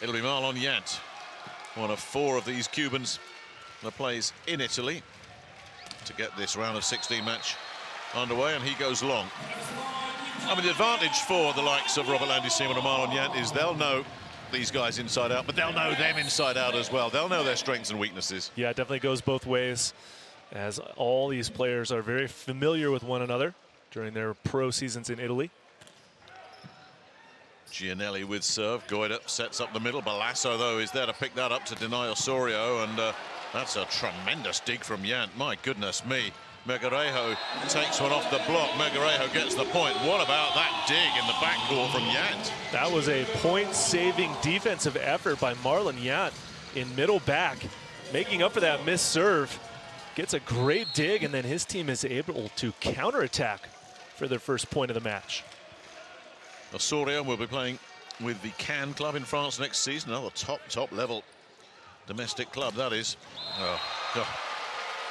It'll be Marlon Yant, one of 4 of these Cubans that plays in Italy to get this round of 16 match underway, and he goes long. I mean, the advantage for the likes of Robert Landry-Simon and Marlon Yant is they'll know these guys inside out, but they'll know them inside out as well. They'll know their strengths and weaknesses. Yeah, it definitely goes both ways, as all these players are very familiar with one another during their pro seasons in Italy. Gianelli with serve. Goida sets up the middle. Balasso, though, is there to pick that up to deny Osorio, and that's a tremendous dig from Yant. My goodness me. Megarejo takes one off the block. Megarejo gets the point. What about that dig in the backcourt from Yant? That was a point-saving defensive effort by Marlon Yant in middle back, making up for that missed serve. Gets a great dig, and then his team is able to counterattack for their first point of the match. Osorio will be playing with the Cannes club in France next season. Another top level domestic club, that is. Oh,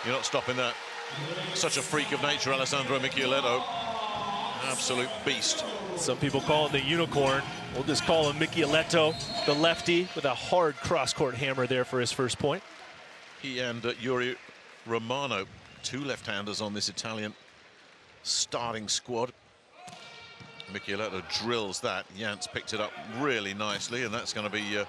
you're not stopping that. Such a freak of nature, Alessandro Michieletto. Absolute beast. Some people call him the unicorn. We'll just call him Michieletto, the lefty, with a hard cross-court hammer there for his first point. He and Yuri Romano, 2 left-handers on this Italian starting squad. Michieletto drills that. Yant's picked it up really nicely, and that's going to be a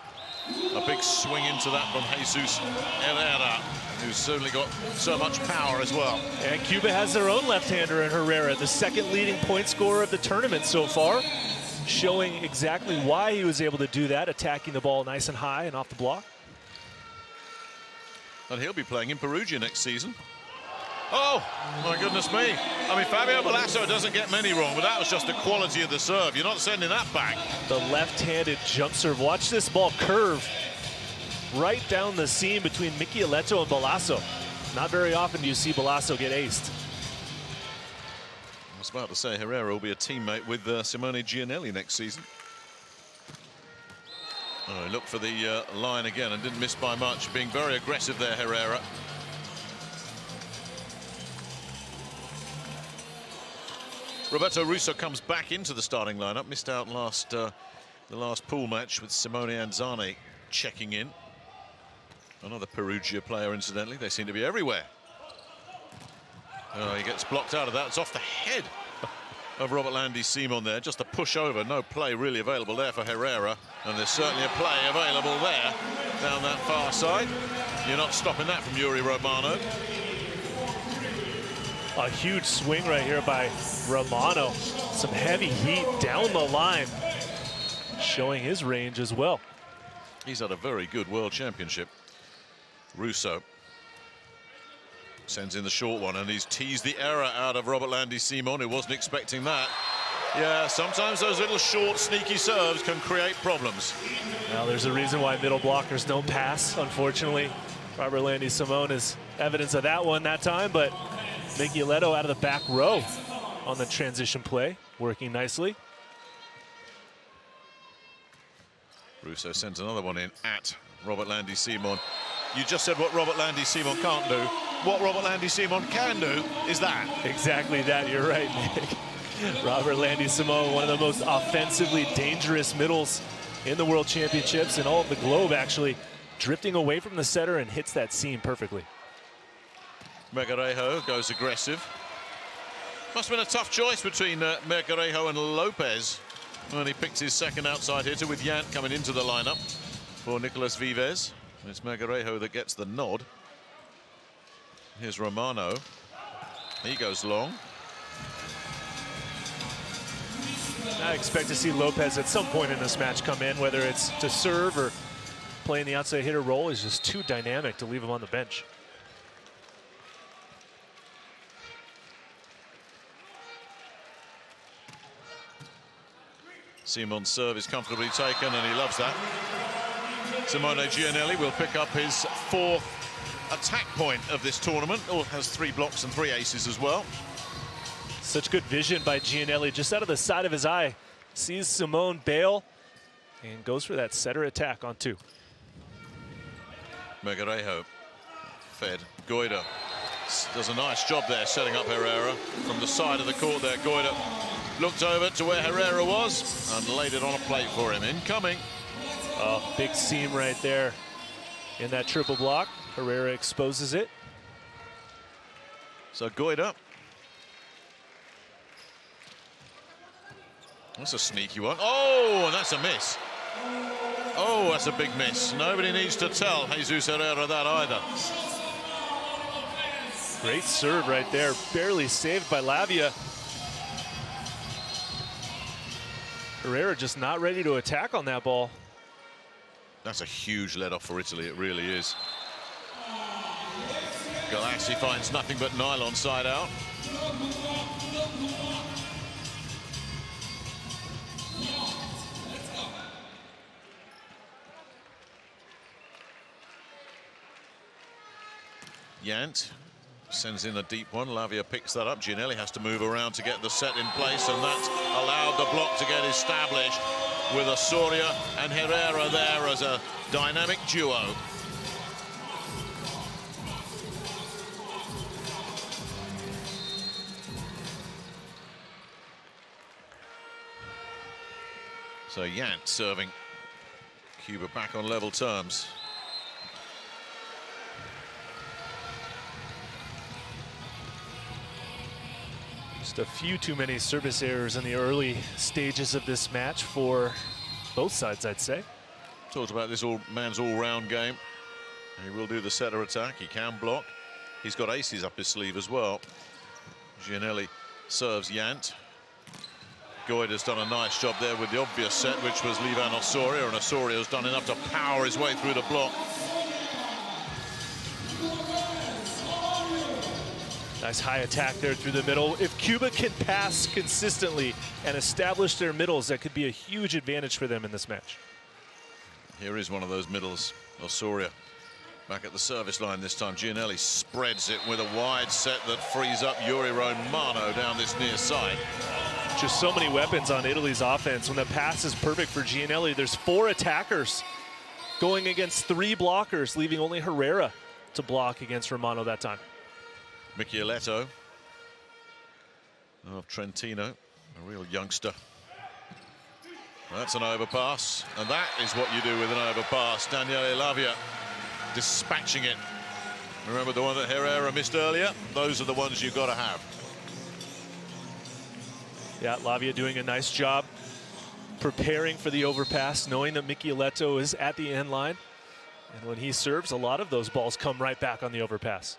big swing into that from Jesus Herrera, who's certainly got so much power as well. And Cuba has their own left-hander in Herrera, the 2nd leading point scorer of the tournament so far, showing exactly why he was able to do that, attacking the ball nice and high and off the block. And he'll be playing in Perugia next season. Oh, my goodness me. I mean, Fabio Balasso doesn't get many wrong, but that was just the quality of the serve. You're not sending that back. The left-handed jump serve. Watch this ball curve right down the seam between Michieletto and Balasso. Not very often do you see Balasso get aced. I was about to say Herrera will be a teammate with Simone Gianelli next season. Oh, he looked for the line again and didn't miss by much. Being very aggressive there, Herrera. Roberto Russo comes back into the starting lineup. Missed out the last pool match with Simone Anzani checking in. Another Perugia player, incidentally. They seem to be everywhere. Oh, he gets blocked out of that. It's off the head of Robert Landry-Simon there. Just a push over. No play really available there for Herrera. And there's certainly a play available there down that far side. You're not stopping that from Yuri Romano. A huge swing right here by Romano. Some heavy heat down the line, showing his range as well. He's had a very good World Championship. Russo sends in the short one, and he's teased the error out of Robert Landry-Simon, who wasn't expecting that. Yeah, sometimes those little short, sneaky serves can create problems. Now, there's a reason why middle blockers don't pass, unfortunately. Robert Landry-Simon is evidence of that one that time, but Michieletto out of the back row on the transition play, working nicely. Russo sends another one in at Robert Landry-Simon. You just said what Robert Landry-Simon can't do. What Robert Landry-Simon can do is that. Exactly that, you're right, Nick. Robert Landry-Simon, one of the most offensively dangerous middles in the World Championships and all of the globe, actually, drifting away from the setter and hits that seam perfectly. Megarejo goes aggressive. Must have been a tough choice between Megarejo and Lopez when he picked his second outside hitter, with Yant coming into the lineup for Nicolas Vives. It's Megarejo that gets the nod. Here's Romano. He goes long. I expect to see Lopez at some point in this match come in, whether it's to serve or playing the outside hitter role. Is just too dynamic to leave him on the bench. Simon's serve is comfortably taken, and he loves that. Simone Gianelli will pick up his 4th attack point of this tournament. Has 3 blocks and 3 aces as well. Such good vision by Gianelli, just out of the side of his eye. Sees Simone bail and goes for that setter attack on 2. Megarejo fed. Goida does a nice job there setting up Herrera from the side of the court there. Goida looked over to where Herrera was and laid it on a plate for him. Incoming. Oh, big seam right there in that triple block. Herrera exposes it. So Goida. That's a sneaky one. Oh, and that's a miss. Oh, that's a big miss. Nobody needs to tell Jesus Herrera that either. Great serve right there. Barely saved by Lavia. Herrera just not ready to attack on that ball. That's a huge let off for Italy. It really is. Galassi finds nothing but nylon side out. Yant sends in a deep one. Lavia picks that up. Gianelli has to move around to get the set in place, and that's allowed the block to get established with Osorio and Herrera there as a dynamic duo. So Yant serving Cuba back on level terms. Just a few too many service errors in the early stages of this match for both sides, I'd say. Talked about this man's all-round game. He will do the setter attack. He can block. He's got aces up his sleeve as well. Gianelli serves Yant. Goida's done a nice job there with the obvious set, which was Levan Osorio, and Osorio's done enough to power his way through the block. Nice high attack there through the middle. If Cuba can pass consistently and establish their middles, that could be a huge advantage for them in this match. Here is one of those middles. Osorio back at the service line this time. Gianelli spreads it with a wide set that frees up Yuri Romano down this near side. Just so many weapons on Italy's offense. When the pass is perfect for Gianelli, there's 4 attackers going against 3 blockers, leaving only Herrera to block against Romano that time. Michieletto of Trentino, a real youngster. That's an overpass, and that is what you do with an overpass. Daniele Lavia dispatching it. Remember the one that Herrera missed earlier? Those are the ones you've got to have. Yeah, Lavia doing a nice job preparing for the overpass, knowing that Michieletto is at the end line. And when he serves, a lot of those balls come right back on the overpass.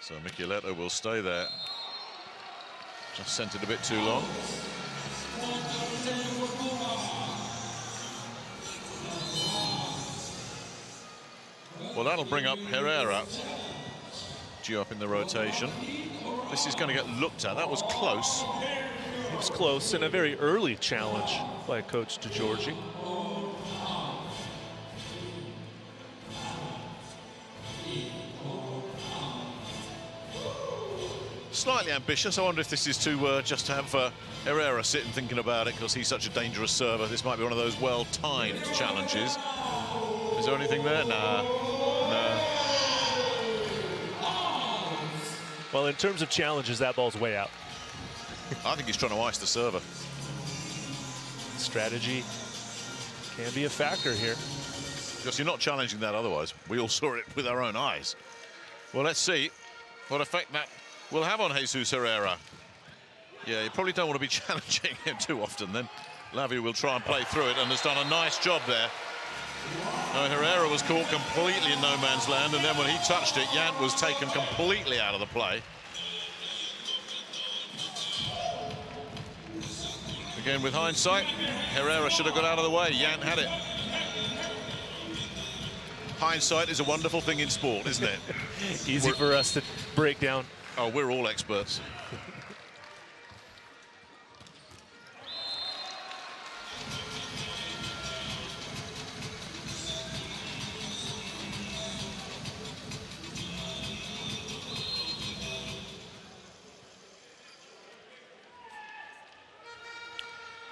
So Michieletto will stay there. Just sent it a bit too long. Well, that'll bring up Herrera. Due up in the rotation. This is going to get looked at. That was close. It was close and a very early challenge by Coach DeGiorgi. Slightly ambitious. I wonder if this is to just have Herrera sitting thinking about it because he's such a dangerous server. This might be one of those well-timed challenges. Is there anything there? Nah. No. Well, in terms of challenges, that ball's way out. I think he's trying to ice the server. Strategy can be a factor here. Because you're not challenging that otherwise. We all saw it with our own eyes. Well, let's see what effect that will have on Jesus Herrera. Yeah, you probably don't want to be challenging him too often then. Lavia will try and play through it and has done a nice job there. Herrera was caught completely in no man's land, and then when he touched it, Yant was taken completely out of the play. Again, with hindsight, Herrera should have got out of the way. Yant had it. Hindsight is a wonderful thing in sport, isn't it? Easy for us to break down. Oh, we're all experts.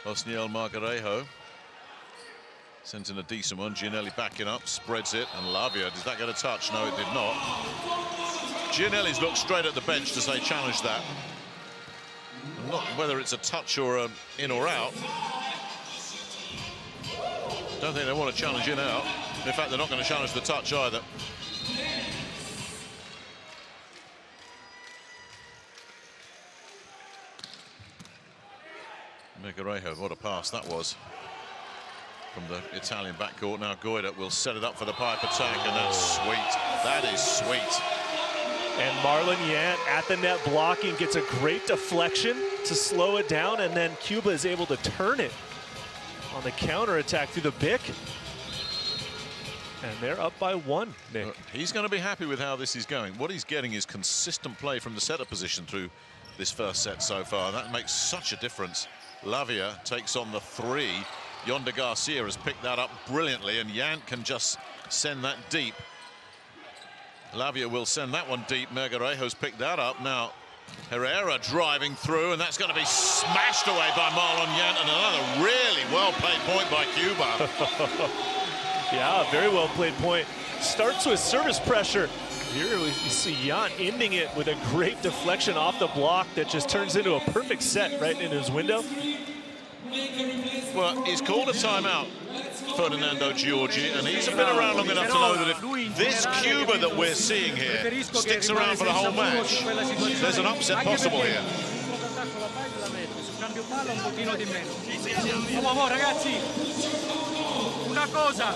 Osniel Margarejo sends in a decent one. Gianelli backing up, spreads it, and Lavia, did that get a touch? No, it did not. Gianelli's looked straight at the bench to say challenge that. And not whether it's a touch or in or out. Don't think they want to challenge in out. In fact, they're not going to challenge the touch either. Megarejo, what a pass that was from the Italian backcourt. Now Goida will set it up for the pipe attack, and that's sweet. That is sweet. And Marlon Yant at the net blocking, gets a great deflection to slow it down, and then Cuba is able to turn it on the counter attack through the BIC. And they're up by 1, Nick. He's going to be happy with how this is going. What he's getting is consistent play from the setter position through this first set so far. That makes such a difference. Lavia takes on the 3. Yonder Garcia has picked that up brilliantly, and Yant can just send that deep. Lavia will send that one deep. Megarejo's picked that up. Now Herrera driving through, and that's going to be smashed away by Marlon Yant, and another really well-played point by Cuba. Yeah, very well-played point. Starts with service pressure. Here we see Yant ending it with a great deflection off the block that just turns into a perfect set right in his window. Well, he's called a timeout, Ferdinando Giorgi, and he's been around long enough to know that if this Cuba that we're seeing here sticks around for the whole match, there's an upset possible here. Una cosa,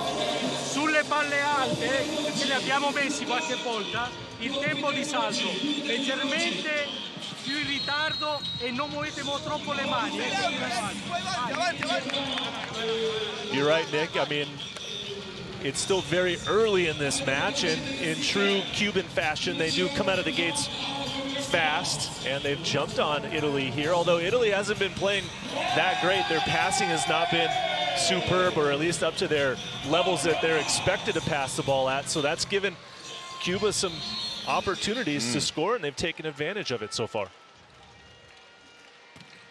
sulle palle alte, perché le abbiamo messi qualche volta, il tempo di salto leggermente più in ritardo e non muovete troppo le mani. You're right, Nick. I mean, it's still very early in this match, and in true Cuban fashion, they do come out of the gates fast, and they've jumped on Italy here. Although Italy hasn't been playing that great, their passing has not been superb, or at least up to their levels that they're expected to pass the ball at. So that's given Cuba some opportunities to score, and they've taken advantage of it so far.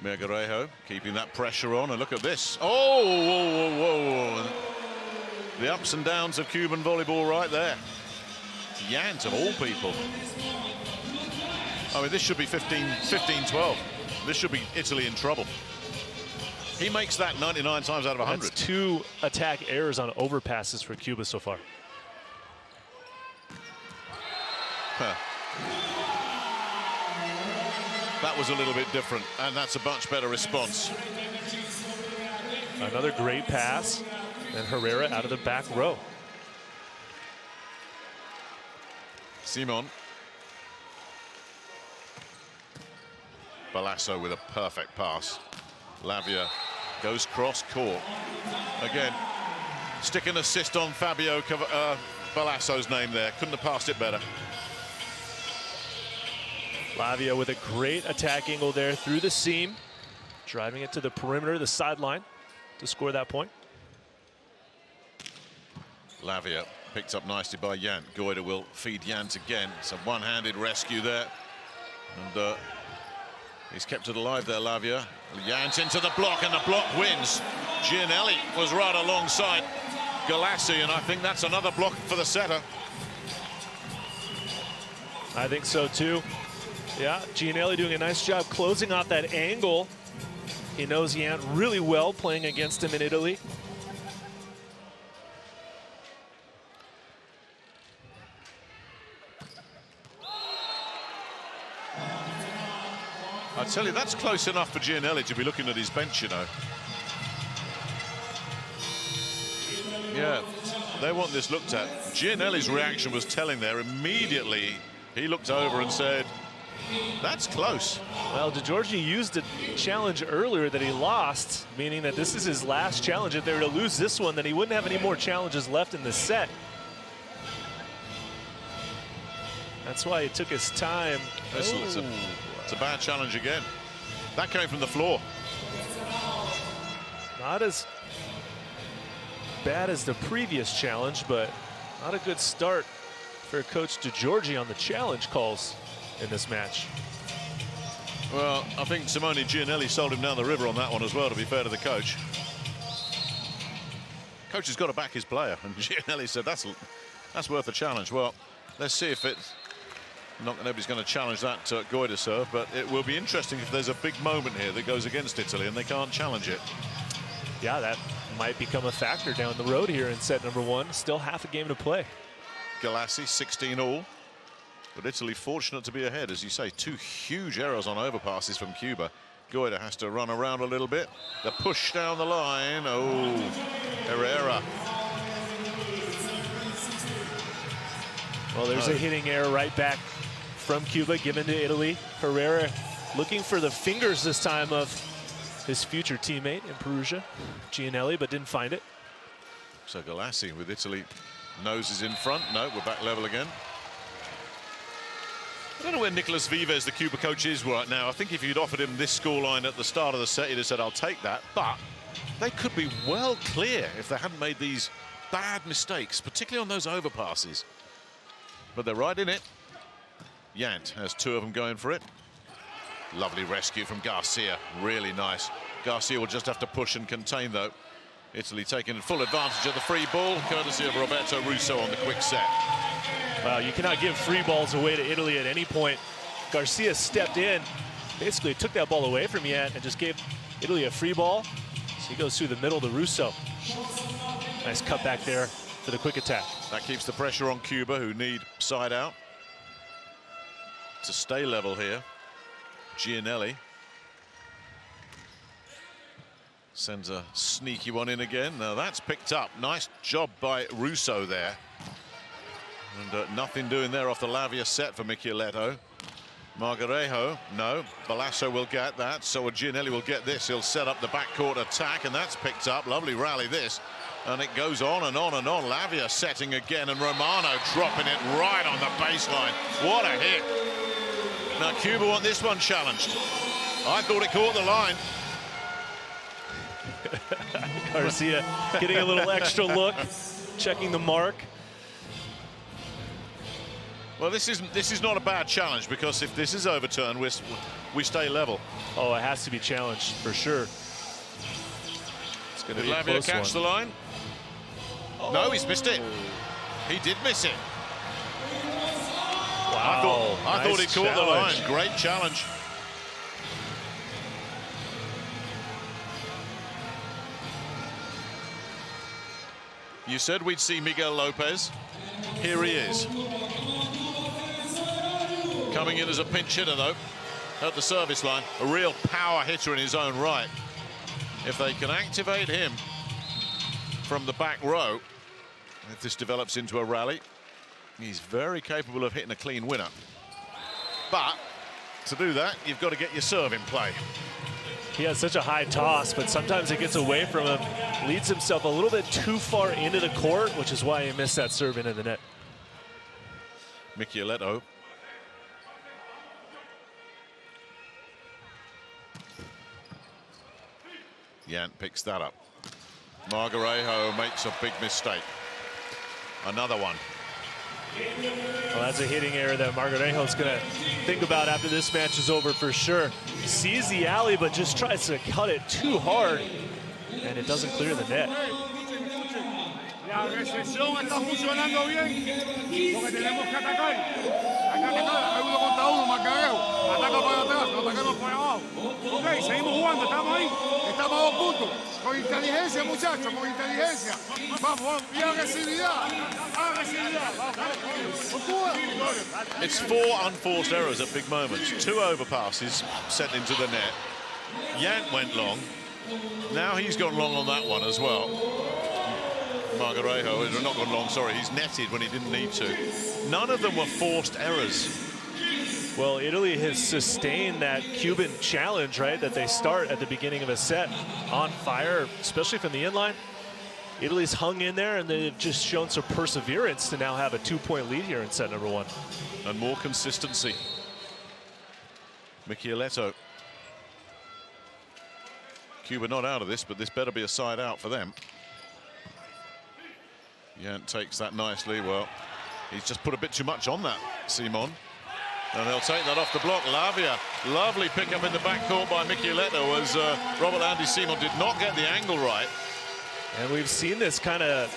Megarejo keeping that pressure on, and look at this. Oh, whoa, whoa, whoa. And the ups and downs of Cuban volleyball right there. Yant of all people. I mean, this should be 15-12. This should be Italy in trouble. He makes that 99 times out of 100. That's 2 attack errors on overpasses for Cuba so far. That was a little bit different, and that's a much better response. Another great pass, and Herrera out of the back row. Simon. Balasso with a perfect pass. Lavia goes cross court. Again, stick an assist on Fabio Balasso's name there. Couldn't have passed it better. Lavia with a great attack angle there through the seam, driving it to the perimeter, the sideline, to score that point. Lavia picked up nicely by Yant. Goida will feed Yant again. It's a one-handed rescue there. And he's kept it alive there, Lavia. Yant into the block, and the block wins. Gianelli was right alongside Galassi, and I think that's another block for the setter. I think so too. Yeah, Gianelli doing a nice job closing off that angle. He knows Yant really well, playing against him in Italy. I tell you, that's close enough for Gianelli to be looking at his bench, you know. Yeah, they want this looked at. Gianelli's reaction was telling there. Immediately, he looked over and said, that's close. Well, DeGiorgi used a challenge earlier that he lost, meaning that this is his last challenge. If they were to lose this one, then he wouldn't have any more challenges left in the set. That's why he took his time. It's a bad challenge again. That came from the floor. Not as bad as the previous challenge, but not a good start for Coach DeGiorgi on the challenge calls in this match. Well, I think Simone Gianelli sold him down the river on that one as well, to be fair to the coach. Coach has got to back his player, and Gianelli said that's worth a challenge. Well, let's see if it's nobody's going to challenge that Goida serve, but it will be interesting if there's a big moment here that goes against Italy and they can't challenge it. Yeah, that might become a factor down the road here in set number 1. Still half a game to play. Galassi 16 all. But Italy fortunate to be ahead, as you say. 2 huge errors on overpasses from Cuba. Goida has to run around a little bit. The push down the line. Oh, Herrera. Well, there's a hitting error right back from Cuba, given to Italy. Herrera looking for the fingers this time of his future teammate in Perugia, Gianelli, but didn't find it. So Galassi with Italy. Noses in front. No, we're back level again. I don't know where Nicolas Vives, the Cuba coach, is right now. I think if you'd offered him this scoreline at the start of the set, he'd have said, I'll take that. But they could be well clear if they hadn't made these bad mistakes, particularly on those overpasses. But they're right in it. Yant has 2 of them going for it. Lovely rescue from Garcia. Really nice. Garcia will just have to push and contain, though. Italy taking full advantage of the free ball, courtesy of Roberto Russo on the quick set. Wow, you cannot give free balls away to Italy at any point. Garcia stepped in, basically took that ball away from Yant and just gave Italy a free ball. So he goes through the middle to Russo. Nice cut back there for the quick attack. That keeps the pressure on Cuba, who need side out to stay level here. Gianelli sends a sneaky one in again. Now that's picked up. Nice job by Russo there. And nothing doing there off the Lavia set for Michieletto. Margarejo, no. Balasso will get that, so Gianelli will get this. He'll set up the backcourt attack, and that's picked up. Lovely rally this. And it goes on and on and on. Lavia setting again, and Romano dropping it right on the baseline. What a hit. Now Cuba want this one challenged. I thought it caught the line. Garcia getting a little extra look, checking the mark. Well, this is not a bad challenge, because if this is overturned, we stay level. Oh, it has to be challenged for sure. It's going to be a Lavia close catch one. the line? Oh. No, he's missed it. He did miss it. Wow, I thought he caught the line. Great challenge. You said we'd see Miguel Lopez. Here he is. Coming in as a pinch hitter, though, at the service line. A real power hitter in his own right. If they can activate him from the back row, if this develops into a rally, he's very capable of hitting a clean winner. But to do that, you've got to get your serve in play. He has such a high toss, but sometimes it gets away from him. Leads himself a little bit too far into the court, which is why he missed that serve into the net. Michieletto. Yant picks that up. Margarejo makes a big mistake. Another one. Well, that's a hitting error that Margarejo's going to think about after this match is over for sure. He sees the alley, but just tries to cut it too hard, and it doesn't clear the net. La recepción está funcionando bien porque tenemos que atacar. Hay que atacar. Hay 1 contra 1, Margarejo. Ataca para atrás, no ataquemos para abajo. Ok, seguimos jugando, estamos ahí. Estamos a 2 puntos. Con inteligencia, muchachos, con inteligencia. Vamos, vamos. Y agresividad. Agresividad. Vamos. It's 4 unforced errors at big moments. 2 overpasses sent into the net. Yant went long. Now he's gone long on that one as well. Margarejo has not gone long, sorry, he's netted when he didn't need to. None of them were forced errors. Well, Italy has sustained that Cuban challenge, right, that they start at the beginning of a set on fire, especially from the inline. Italy's hung in there, and they've just shown some perseverance to now have a 2-point lead here in set number 1. And more consistency. Michieletto. Cuba not out of this, but this better be a side out for them. Yant takes that nicely. Well, he's just put a bit too much on that, Simon. And they'll take that off the block. Lavia, lovely pickup in the backcourt by Michieletto as Robert Andy Simon did not get the angle right. And we've seen this kind of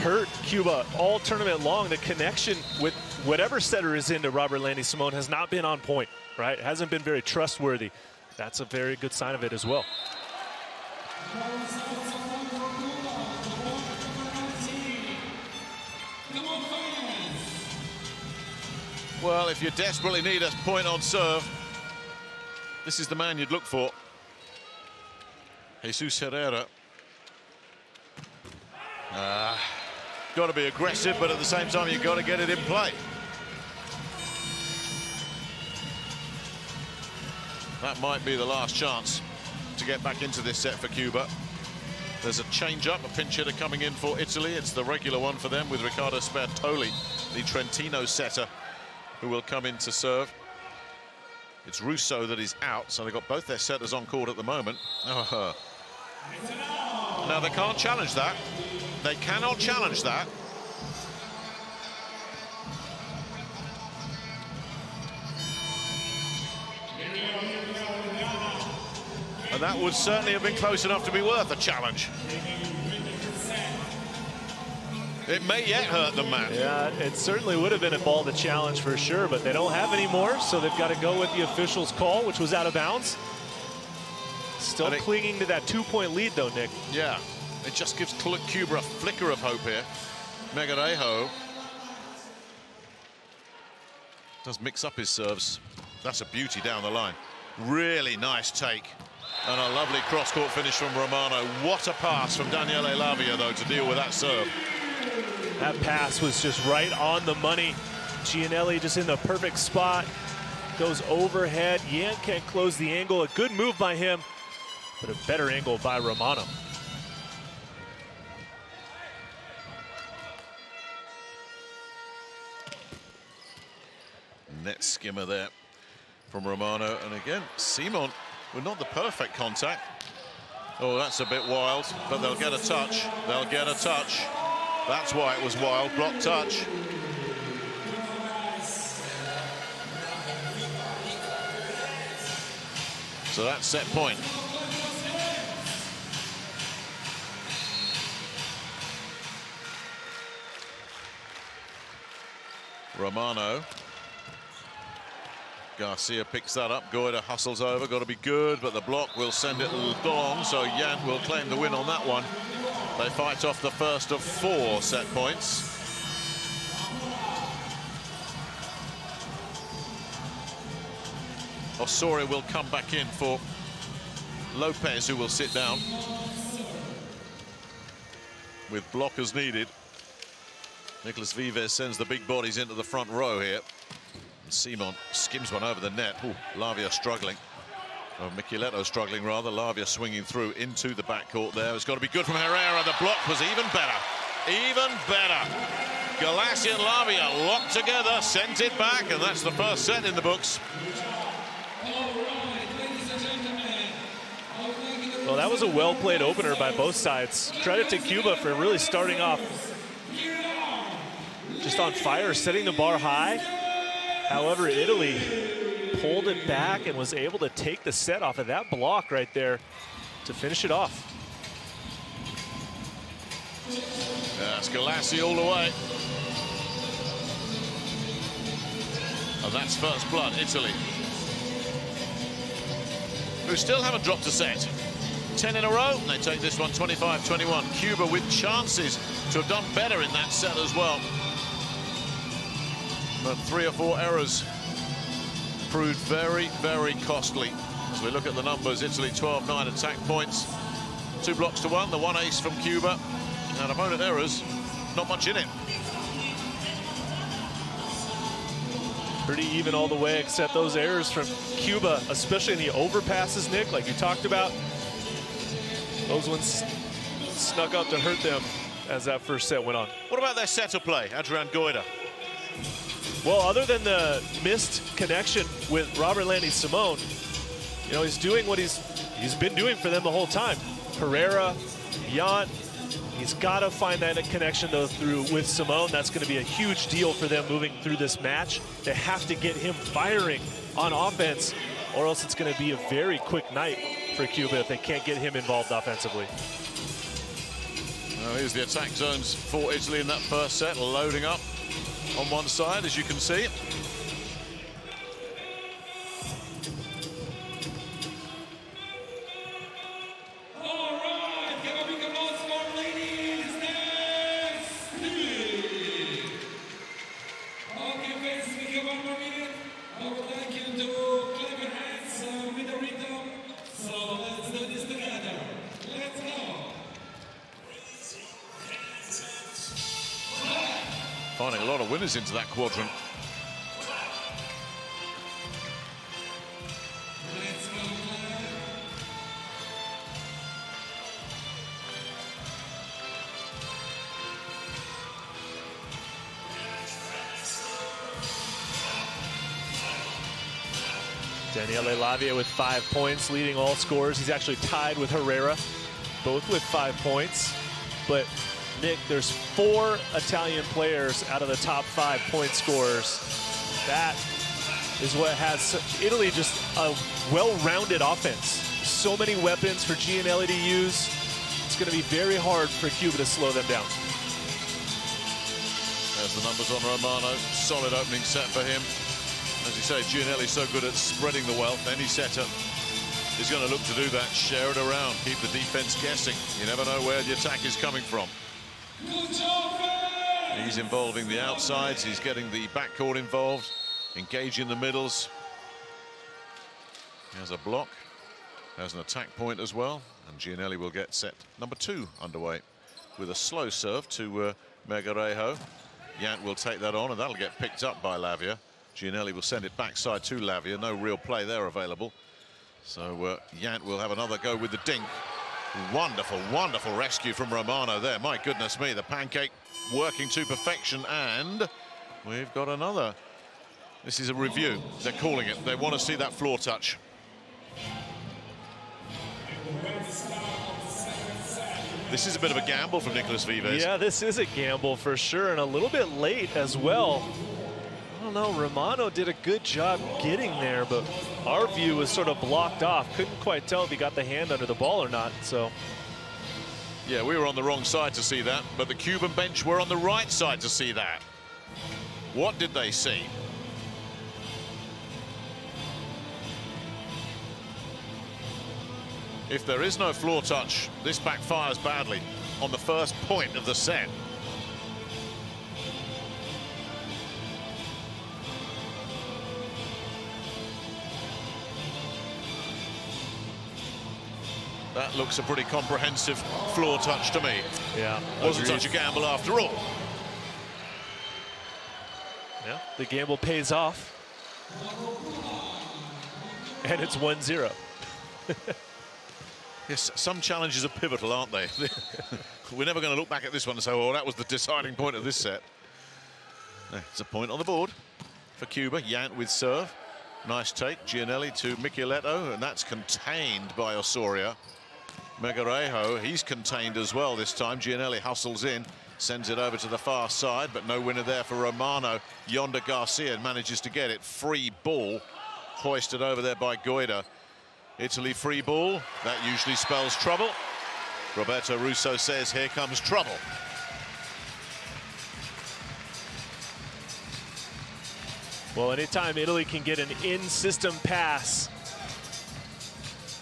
hurt Cuba all tournament long. The connection with whatever setter is into Robert Landy Simon has not been on point, right? Hasn't been very trustworthy. That's a very good sign of it as well. Well, if you desperately need a point on serve, this is the man you'd look for. Jesus Herrera. Got to be aggressive, but at the same time, you've got to get it in play. That might be the last chance to get back into this set for Cuba. There's a change-up, a pinch hitter coming in for Italy. It's the regular one for them with Riccardo Sbertoli, the Trentino setter, who will come in to serve. It's Russo that is out, so they've got both their setters on court at the moment. Now, they can't challenge that. They cannot challenge that. And that would certainly have been close enough to be worth a challenge. It may yet hurt them, man. Yeah, it certainly would have been a ball to challenge for sure, but they don't have any more, so they've got to go with the official's call, which was out of bounds. Still clinging to that 2-point lead, though, Nick. Yeah, it just gives Cuba a flicker of hope here. Megarejo does mix up his serves. That's a beauty down the line. Really nice take. And a lovely cross-court finish from Romano. What a pass from Daniele Lavia, though, to deal with that serve. That pass was just right on the money. Gianelli just in the perfect spot. Goes overhead. Yan can't close the angle. A good move by him, but a better angle by Romano. Net skimmer there from Romano. And again, Simon with not the perfect contact. Oh, that's a bit wild, but they'll get a touch. They'll get a touch. That's why it was wild. Block touch. So that's set point. Romano. Garcia picks that up. Goida hustles over. Got to be good, but the block will send it long, so Yan will claim the win on that one. They fight off the first of 4 set points. Osorio will come back in for Lopez, who will sit down with blockers needed. Nicolas Vives sends the big bodies into the front row here. And Simon skims one over the net. Ooh, Lavia struggling. Oh, Micheletto struggling, rather. Lavia swinging through into the backcourt there. It's got to be good from Herrera. The block was even better. Even better. Galassi and Lavia locked together, sent it back, and that's the first set in the books. Well, that was a well-played opener by both sides. Credit to Cuba for really starting off just on fire, setting the bar high. However, Italy pulled it back and was able to take the set off of that block right there to finish it off. That's Galassi all the way. And that's first blood, Italy, who still haven't dropped a set. 10 in a row, and they take this one 25-21. Cuba with chances to have done better in that set as well. But 3 or 4 errors proved very, very costly. As we look at the numbers, Italy 12-9 attack points, 2 blocks to 1, the 1 ace from Cuba, and opponent errors, not much in it. Pretty even all the way, except those errors from Cuba, especially in the overpasses, Nick, like you talked about. Those ones snuck up to hurt them as that first set went on. What about their setter play, Adrian Goida? Well, other than the missed connection with Robert Landy Simone, you know, he's doing what he's been doing for them the whole time. Herrera, Yan, he's got to find that connection though with Simone. That's going to be a huge deal for them moving through this match. They have to get him firing on offense, or else it's going to be a very quick night for Cuba if they can't get him involved offensively. Well, here's the attack zones for Italy in that first set, loading up on one side, as you can see. finding a lot of winners into that quadrant. Daniele Lavia with 5 points, leading all scorers. He's actually tied with Herrera, both with 5 points. But Nick, there's 4 Italian players out of the top 5 point scorers. That is what has Italy just a well-rounded offense. So many weapons for Gianelli to use. It's going to be very hard for Cuba to slow them down. There's the numbers on Romano. Solid opening set for him. As you say, Gianelli's so good at spreading the wealth. Any setter is going to look to do that. Share it around. Keep the defense guessing. You never know where the attack is coming from. He's involving the outsides. He's getting the backcourt involved. Engaging the middles. He has a block. Has an attack point as well. And Gianelli will get set number 2 underway with a slow serve to Megarejo. Yant will take that on, and that'll get picked up by Lavia. Gianelli will send it backside to Lavia. No real play there available. So Yant will have another go with the dink. Wonderful, wonderful rescue from Romano there. My goodness me, the pancake working to perfection. And we've got another. This is a review. They're calling it. They want to see that floor touch. This is a bit of a gamble from Nicolas Vives. Yeah, this is a gamble for sure, and a little bit late as well. I don't know, Romano did a good job getting there, but our view was sort of blocked off. Couldn't quite tell if he got the hand under the ball or not, so. Yeah, we were on the wrong side to see that, but the Cuban bench were on the right side to see that. What did they see? If there is no floor touch, this backfires badly on the first point of the set. That looks a pretty comprehensive floor touch to me. Yeah, wasn't such a gamble after all. Yeah, the gamble pays off. And it's 1-0. Yes, some challenges are pivotal, aren't they? We're never going to look back at this one and say, oh, that was the deciding point of this set. It's a point on the board for Cuba. Yant with serve. Nice take. Gianelli to Micheletto, and that's contained by Osorio. Megarejo, he's contained as well this time. Gianelli hustles in, sends it over to the far side, but no winner there for Romano. Yonder Garcia manages to get it. Free ball hoisted over there by Goida. Italy free ball. That usually spells trouble. Roberto Russo says, here comes trouble. Well, anytime Italy can get an in-system pass,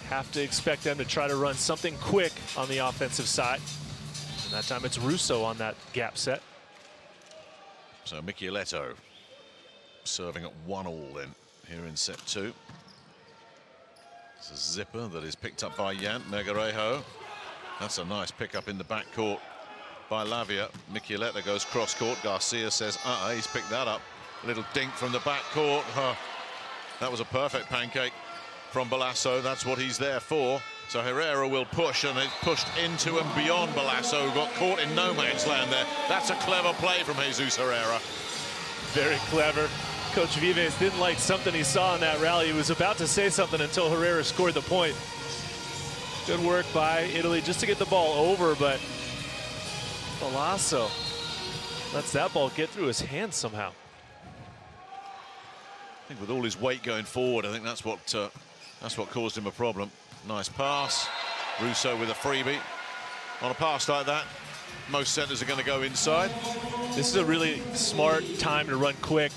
have to expect them to try to run something quick on the offensive side. And that time it's Russo on that gap set. So Micheletto serving at 1-1 then here in set 2. It's a zipper that is picked up by Yant. Megarejo. That's a nice pickup in the backcourt by Lavia. Micheletto goes cross court. Garcia says, he's picked that up. A little dink from the backcourt. That was a perfect pancake from Balasso. That's what he's there for. So Herrera will push, and it's pushed into and beyond Balasso, who got caught in no man's land there. That's a clever play from Jesus Herrera. Very clever. Coach Vives didn't like something he saw in that rally. He was about to say something until Herrera scored the point. Good work by Italy just to get the ball over, but Balasso lets that ball get through his hands somehow. I think with all his weight going forward, I think that's what caused him a problem. Nice pass. Russo with a freebie. On a pass like that, most centers are going to go inside. This is a really smart time to run quick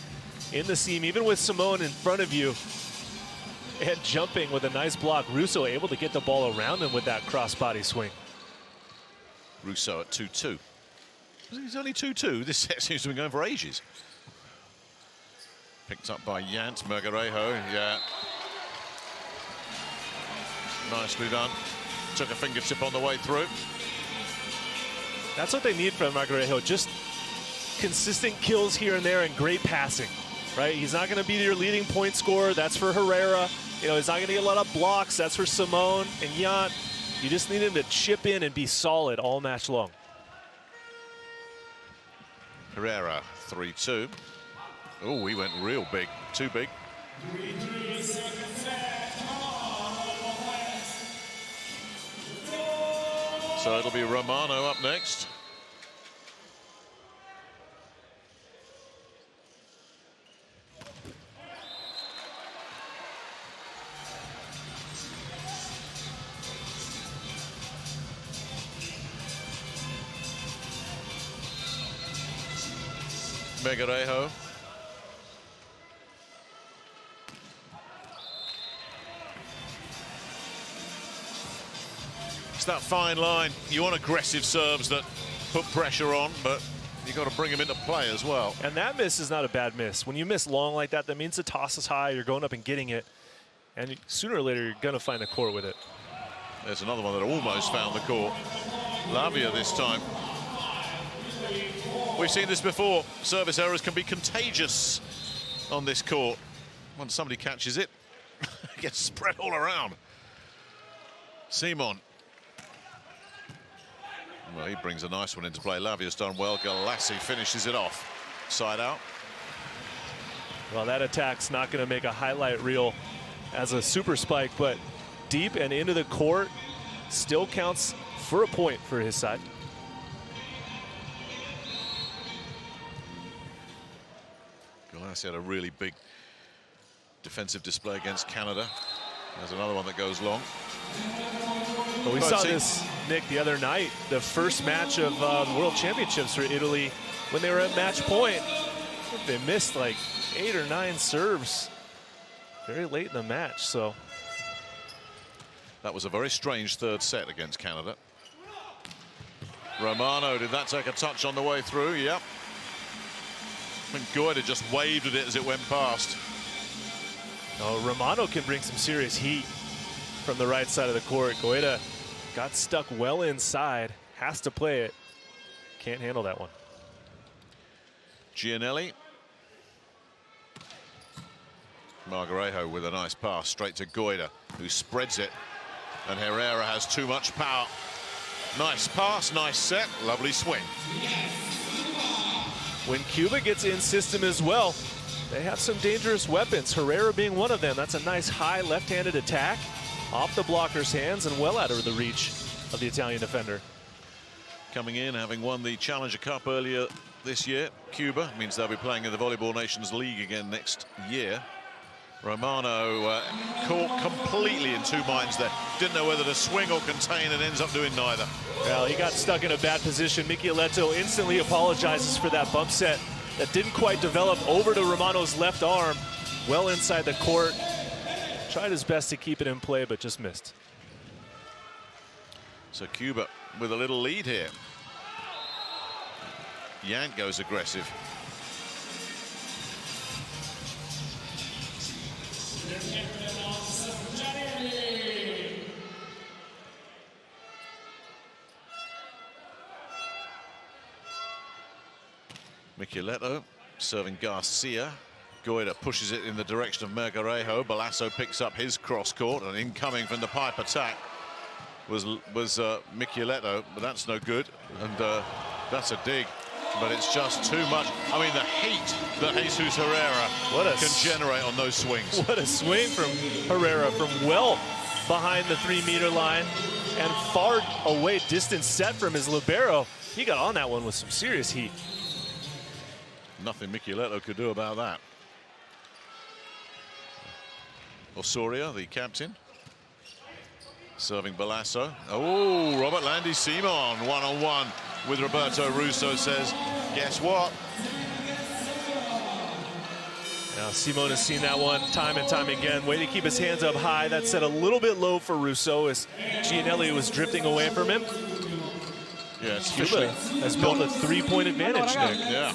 in the seam, even with Simone in front of you and jumping with a nice block. Russo able to get the ball around him with that crossbody swing. Russo at 2-2. He's only 2-2. This set seems to be going for ages. Picked up by Yant. Megarejo, yeah. Nicely done. Took a fingertip on the way through. That's what they need from Megarejo. Just consistent kills here and there and great passing, right? He's not going to be your leading point scorer. That's for Herrera. You know, he's not going to get a lot of blocks. That's for Simone and Jan. You just need him to chip in and be solid all match long. Herrera, 3-2. Oh, he went real big, too big. So it'll be Romano up next. Megarejo. It's that fine line. You want aggressive serves that put pressure on, but you've got to bring them into play as well. And that miss is not a bad miss. When you miss long like that, that means the toss is high, you're going up and getting it, and sooner or later you're going to find the court with it. There's another one that almost found the court. Lavia this time. We've seen this before. Service errors can be contagious on this court. Once somebody catches it, it gets spread all around. Simon. Well, he brings a nice one into play. Lavia's done well. Galassi finishes it off. Side out. Well, that attack's not going to make a highlight reel as a super spike, but deep and into the court still counts for a point for his side. Galassi had a really big defensive display against Canada. There's another one that goes long. Well, we saw this, Nick, the other night, the first match of the World Championships for Italy when they were at match point. They missed like 8 or 9 serves very late in the match, so. That was a very strange third set against Canada. Romano, did that take a touch on the way through? Yep. And Goida just waved at it as it went past. Oh, Romano can bring some serious heat from the right side of the court. Goida got stuck well inside, has to play it. Can't handle that one. Gianelli. Margarejo with a nice pass straight to Goida, who spreads it. And Herrera has too much power. Nice pass, nice set, lovely swing. When Cuba gets in system as well, they have some dangerous weapons, Herrera being one of them. That's a nice high left-handed attack off the blocker's hands and well out of the reach of the Italian defender. Coming in, having won the Challenger Cup earlier this year, Cuba means they'll be playing in the Volleyball Nations League again next year. Romano caught completely in two minds there. Didn't know whether to swing or contain and ends up doing neither. Well, he got stuck in a bad position. Michieletto instantly apologizes for that bump set that didn't quite develop over to Romano's left arm. Well inside the court. Tried his best to keep it in play, but just missed. So Cuba with a little lead here. Yank goes aggressive. Michieletto serving Garcia. Goida pushes it in the direction of Margarejo. Balasso picks up his cross court, and incoming from the pipe attack was Michieletto, but that's no good. And that's a dig, but it's just too much. I mean, the heat that Jesus Herrera can generate on those swings. What a swing from Herrera from well behind the 3-meter line and far away distance set from his libero. He got on that one with some serious heat. Nothing Michieletto could do about that. Osorio, the captain, serving Balasso. Oh, Robert Landy Simon, one-on-one with Roberto Russo, says, guess what? Now, Simon has seen that one time and time again. Way to keep his hands up high. That set a little bit low for Russo as Gianelli was drifting away from him. Yeah, it's Cuba has built a 3-point advantage, Nick. Yeah.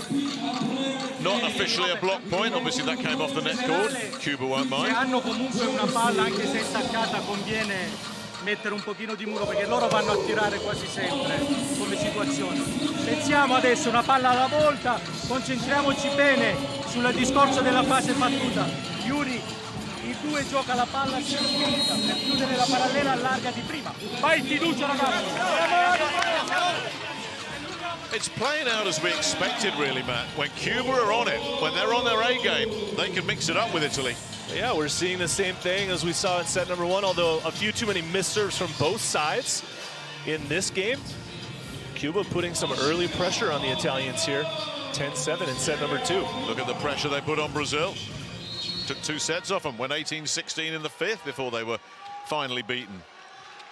Not officially a block point. Obviously, that came off the net cord. Cuba won't mind. Se hanno comunque una palla, anche se è staccata, conviene mettere un pochino di muro perché loro vanno a tirare quasi sempre come situazione. Pensiamo adesso una palla alla volta, concentriamoci bene sul discorso della fase battuta. Yuri, i due gioca la palla sinistra per chiudere la parallela larga di prima. Vai fiducia ragazzi! It's playing out as we expected, really, Matt. When Cuba are on it, when they're on their A game, they can mix it up with Italy. Yeah, we're seeing the same thing as we saw in set number 1, although a few too many missed serves from both sides in this game. Cuba putting some early pressure on the Italians here. 10-7 in set number 2. Look at the pressure they put on Brazil. Took 2 sets off them, went 18-16 in the 5th before they were finally beaten.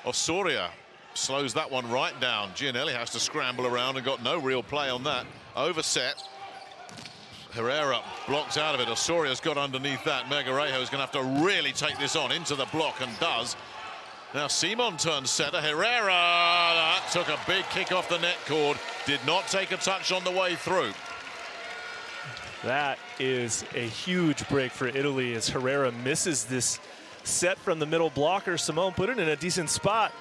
Osorio slows that one right down. Gianelli has to scramble around and got no real play on that. Overset. Herrera blocks out of it. Osorio's got underneath that. Megarejo is going to have to really take this on into the block and does. Now Simon turns setter. Herrera, that took a big kick off the net cord. Did not take a touch on the way through. That is a huge break for Italy as Herrera misses this set from the middle blocker. Simone put it in a decent spot.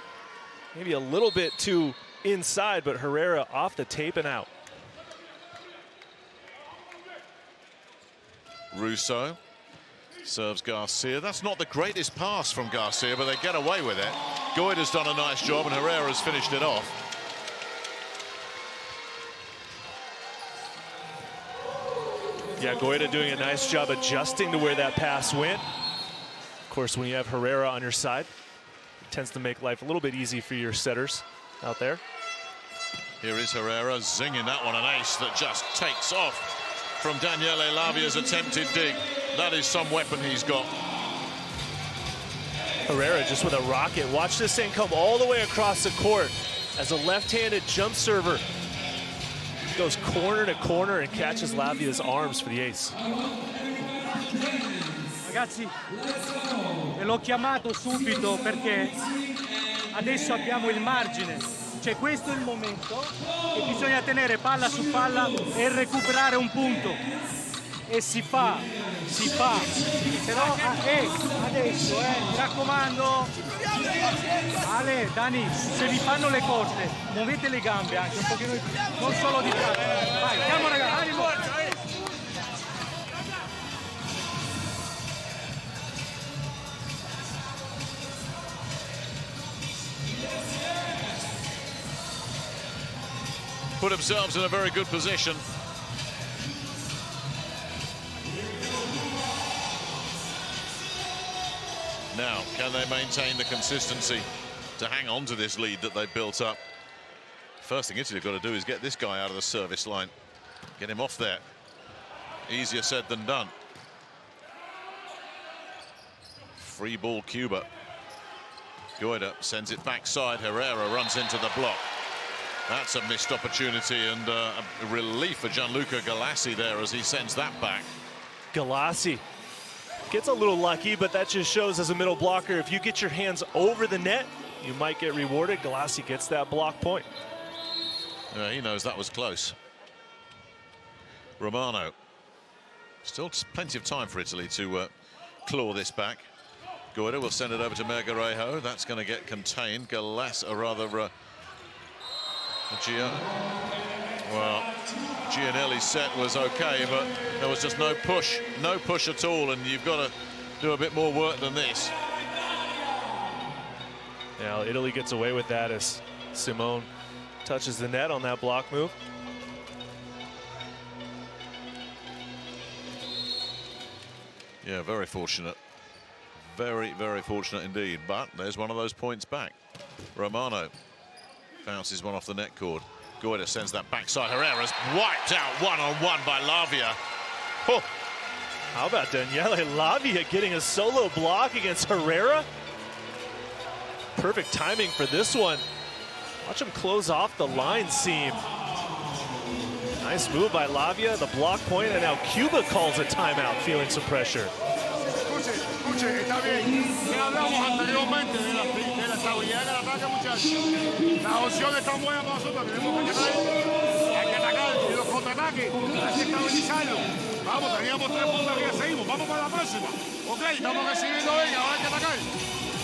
Maybe a little bit too inside, but Herrera off the tape and out. Russo serves Garcia. That's not the greatest pass from Garcia, but they get away with it. Goida's done a nice job and Herrera's finished it off. Yeah, Goida doing a nice job adjusting to where that pass went. Of course, when you have Herrera on your side, it tends to make life a little bit easy for your setters out there. Here is Herrera zinging that one, an ace that just takes off from Daniele Lavia's attempted dig. That is some weapon he's got. Herrera just with a rocket. Watch this thing come all the way across the court as a left-handed jump server. Goes corner to corner and catches Lavia's arms for the ace. Ragazzi, e l'ho chiamato subito perché adesso abbiamo il margine. Cioè questo è il momento che bisogna tenere palla su palla e recuperare un punto. E si fa. Però adesso, mi raccomando. Ale, Dani, se vi fanno le corse, muovete le gambe anche un pochino, non solo di braccia. Vai, andiamo ragazzi, animo. Put themselves in a very good position. Now, can they maintain the consistency to hang on to this lead that they've built up? First thing Italy have got to do is get this guy out of the service line. Get him off there. Easier said than done. Free ball, Cuba. Goida sends it backside. Herrera runs into the block. That's a missed opportunity and a relief for Gianluca Galassi there as he sends that back. Galassi gets a little lucky, but that just shows as a middle blocker, if you get your hands over the net, you might get rewarded. Galassi gets that block point. Yeah, he knows that was close. Romano. Still plenty of time for Italy to claw this back. Goida will send it over to Megarejo. That's going to get contained. Gianelli's set was okay, but there was just no push at all, and you've got to do a bit more work than this. Now Italy gets away with that as Simone touches the net on that block move. Yeah, very fortunate. Very, very fortunate indeed, but there's one of those points back. Romano bounces one off the net cord. Goida sends that backside. Herrera's wiped out one-on-one by Lavia. Oh. How about Daniele Lavia getting a solo block against Herrera? Perfect timing for this one. Watch him close off the line seam. Nice move by Lavia, the block point, and now Cuba calls a timeout, feeling some pressure. Escuche, está bien. Ya hablamos anteriormente de la estabilidad del ataque, muchachos. Las opciones están buenas para nosotros. Tenemos que hay que atacar y los contraataques. Hay que estabilizarlo. Vamos, teníamos 3 puntos que seguimos. Vamos para la próxima. Ok, estamos recibiendo bien, ahora hay que atacar.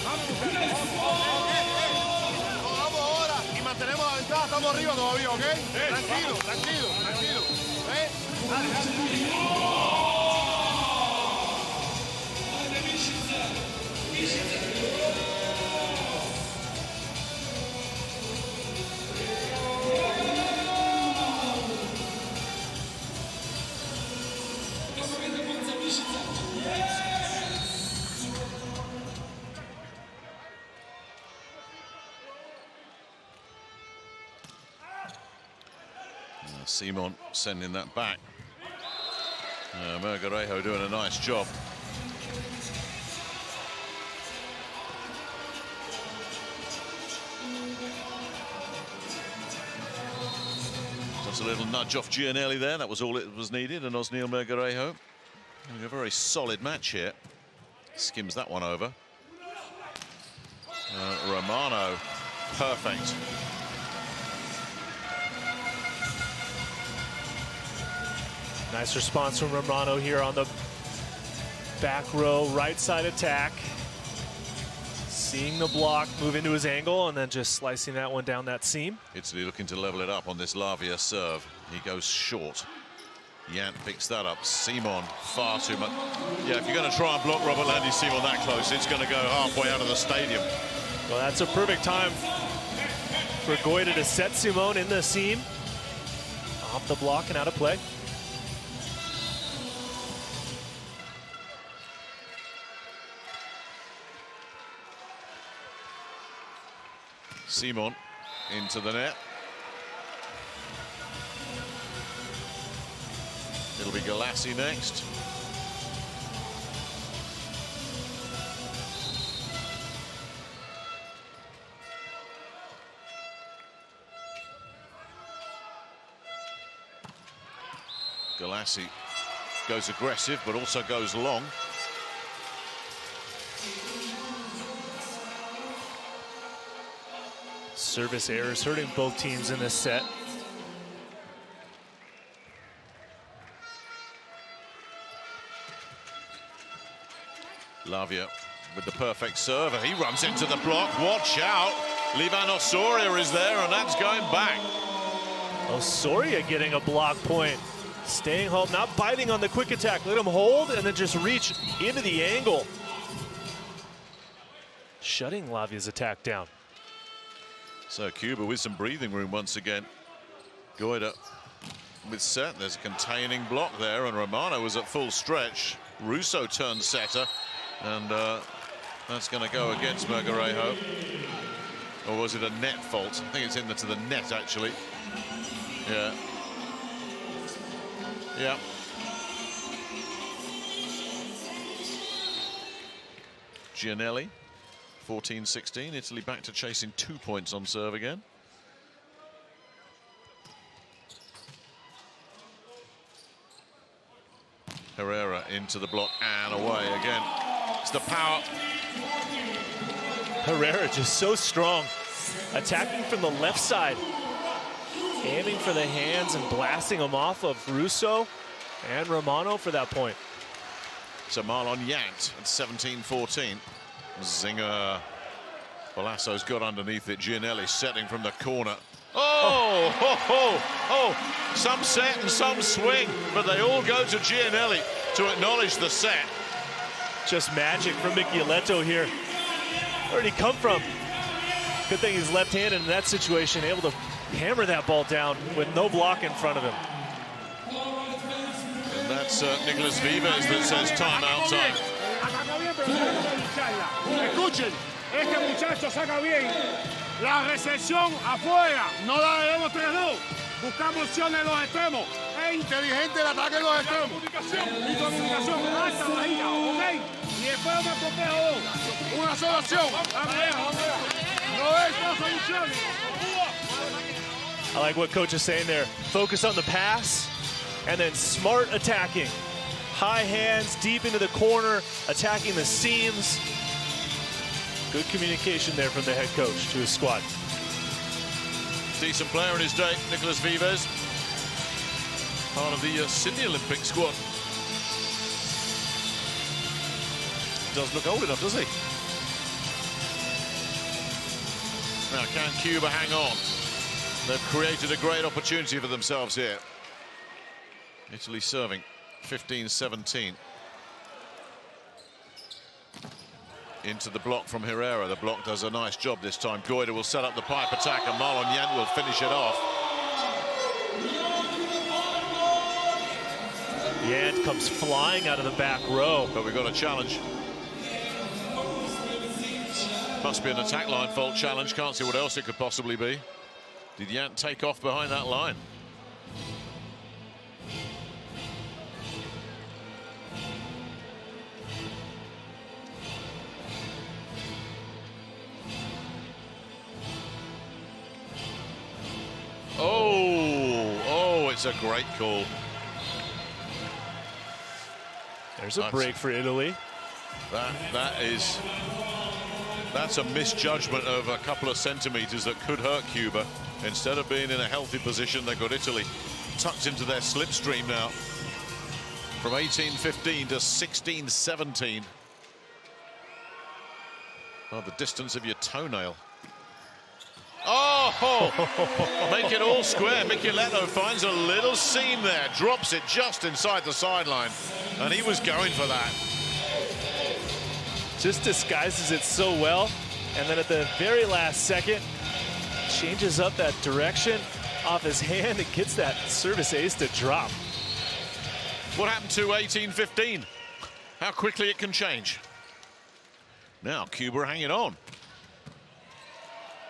Vamos. nada, estamos arriba todavía, ¿ok? Tranquilo, tranquilo, tranquilo. Dale, dale. Simon sending that back. Mergarejo doing a nice job. Just a little nudge off Gianelli there. That was all it was needed. And Osneil Mergarejo having a very solid match here. Skims that one over. Romano, perfect. Nice response from Romano here on the back row, right side attack. Seeing the block, move into his angle, and then just slicing that one down that seam. Italy looking to level it up on this Lavia serve. He goes short. Yant picks that up. Simon, far too much. Yeah, if you're going to try and block Robert Landy Simon that close, it's going to go halfway out of the stadium. Well, that's a perfect time for Goita to set Simon in the seam. Off the block and out of play. Simon into the net. It'll be Galassi next. Galassi goes aggressive, but also goes long. Service errors hurting both teams in this set. Lavia with the perfect serve. He runs into the block. Watch out. Livan Osoria is there, and that's going back. Osoria getting a block point. Staying home, not biting on the quick attack. Let him hold and then just reach into the angle. Shutting Lavia's attack down. So Cuba with some breathing room once again. Goita with set. There's a containing block there, and Romano was at full stretch. Russo turned setter, and that's going to go against Mergarejo. Or was it a net fault? I think it's into the net, actually. Yeah. Yeah. Gianelli. 14-16, Italy back to chasing 2 points on serve again. Herrera into the block and away again. It's the power. Herrera just so strong, attacking from the left side, aiming for the hands and blasting them off of Russo and Romano for that point. So Marlon yanked at 17-14. Zinger. Balasso's got underneath it. Gianelli setting from the corner. Oh, ho, ho, oh, some set and some swing, but they all go to Gianelli to acknowledge the set. Just magic from Michieletto here. Where'd he come from? Good thing he's left-handed in that situation, able to hammer that ball down with no block in front of him. And that's Nicolas Vives that says timeout time. Escuchen, este muchacho saca bien la recepción afuera, no la debemos 3-2. Buscamos opciones en los extremos. Es inteligente el ataque en los extremos. Y comunicación alta, bajita, ¿ok? Y después me complejo. Una sola opción. No es dos soluciones. I like what coach is saying there. Focus on the pass and then smart attacking. High hands deep into the corner, attacking the seams. Good communication there from the head coach to his squad. Decent player in his day, Nicolas Vives. Part of the Sydney Olympic squad. Doesn't look old enough, does he? Now, can Cuba hang on? They've created a great opportunity for themselves here. Italy serving 15-17. Into the block from Herrera. The block does a nice job this time. Goida will set up the pipe attack and Marlon Yant will finish it off. Yant comes flying out of the back row. But we've got a challenge. Must be an attack line fault challenge. Can't see what else it could possibly be. Did Yant take off behind that line? Oh, it's a great call. There's a break for Italy. That's a misjudgment of a couple of centimeters that could hurt Cuba. Instead of being in a healthy position, they've got Italy tucked into their slipstream now. From 18-15 to 16-17. Oh, the distance of your toenail. Oh, make it all square. Micheletto finds a little seam there, drops it just inside the sideline, and he was going for that. Just disguises it so well, and then at the very last second, changes up that direction off his hand and gets that service ace to drop. What happened to 18-15? How quickly it can change. Now Cuba hanging on.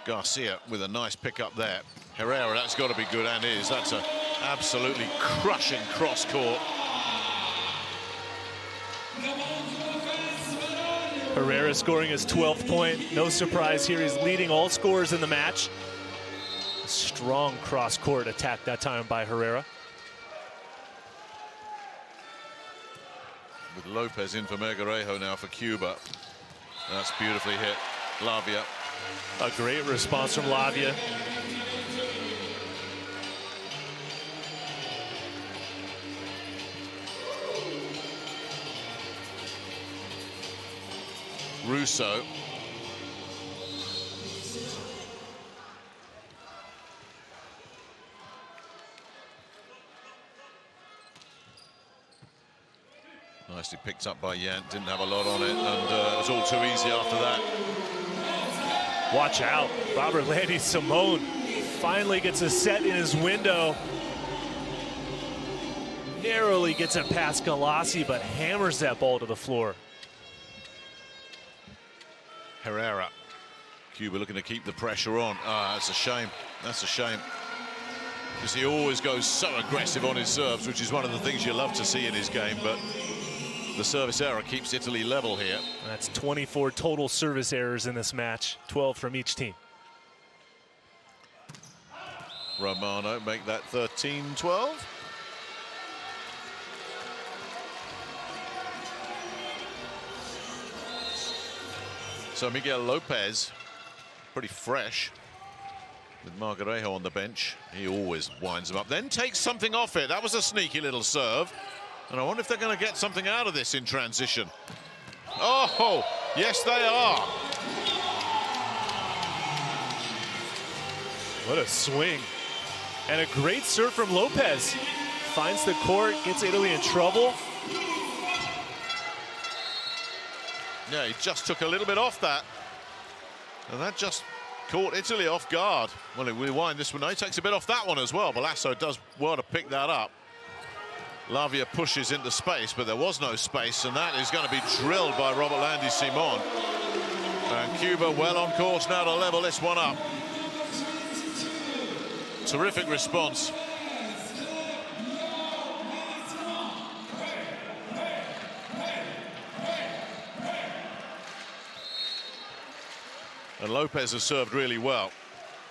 Garcia with a nice pick up there. Herrera, that's got to be good, and is. That's an absolutely crushing cross court. Herrera scoring his 12th point. No surprise here. He's leading all scorers in the match. A strong cross court attack that time by Herrera. With Lopez in for Melgarejo now for Cuba. That's beautifully hit. Lavia. A great response from Lavia. Russo. Nicely picked up by Yant. Didn't have a lot on it, and it was all too easy after that. Watch out. Robert Landy Simone finally gets a set in his window. Narrowly gets it past Galassi, but hammers that ball to the floor. Herrera. Cuba looking to keep the pressure on. Ah, that's a shame. That's a shame. Because he always goes so aggressive on his serves, which is one of the things you love to see in his game, but the service error keeps Italy level here. That's 24 total service errors in this match, 12 from each team. Romano make that 13-12. So Miguel Lopez, pretty fresh, with Melgarejo on the bench. He always winds them up, then takes something off it. That was a sneaky little serve. And I wonder if they're going to get something out of this in transition. Oh, yes, they are. What a swing. And a great serve from Lopez. Finds the court, gets Italy in trouble. Yeah, he just took a little bit off that. And that just caught Italy off guard. Well, we wind this one. He takes a bit off that one as well. Balasso does well to pick that up. Lavia pushes into space, but there was no space, and that is going to be drilled by Robert Landy Simon. And Cuba well on course now to level this one up. Terrific response. And Lopez has served really well.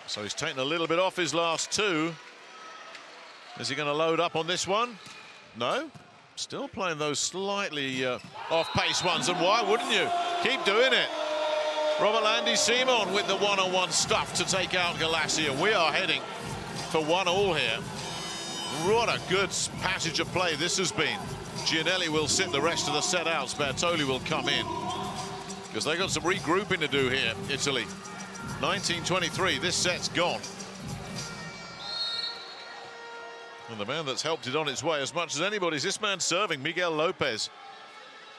So he's taken a little bit off his last two. Is he going to load up on this one? No, still playing those slightly off-pace ones, and why wouldn't you? Keep doing it. Robert Landy Simon with the one-on-one stuff to take out Galassi, and we are heading for 1-1 here. What a good passage of play this has been. Gianelli will sit the rest of the set out. Sbertoli will come in, because they've got some regrouping to do here, Italy. 19-23, this set's gone. And the man that's helped it on its way as much as anybody is this man serving, Miguel Lopez.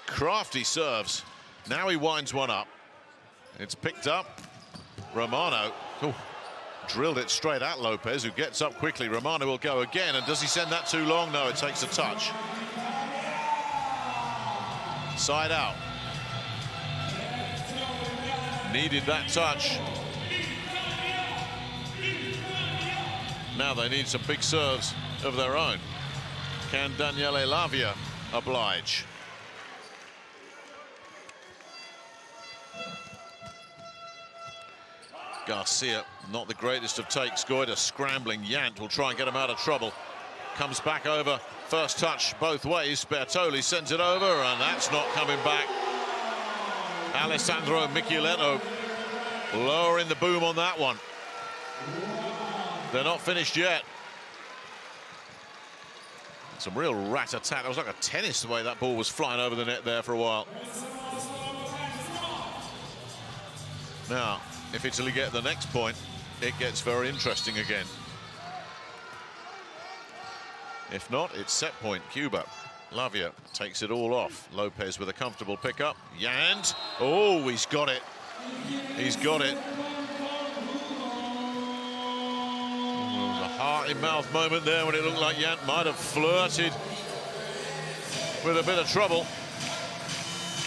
Crafty serves. Now he winds one up. It's picked up. Romano drilled it straight at Lopez, who gets up quickly. Romano will go again, and does he send that too long? No, it takes a touch. Side out. Needed that touch. Now they need some big serves of their own. Can Daniele Lavia oblige? Garcia, not the greatest of takes. Goida scrambling. Yant will try and get him out of trouble. Comes back over. First touch both ways. Bertoli sends it over, and that's not coming back. Alessandro Micheletto lowering the boom on that one. They're not finished yet. Some real rat-a-tat. It was like a tennis the way that ball was flying over the net there for a while. Now, if Italy get the next point, it gets very interesting again. If not, it's set point. Cuba. Lavia takes it all off. Lopez with a comfortable pickup. Yant. Oh, he's got it. He's got it. A heart-in-mouth moment there when it looked like Yant might have flirted with a bit of trouble.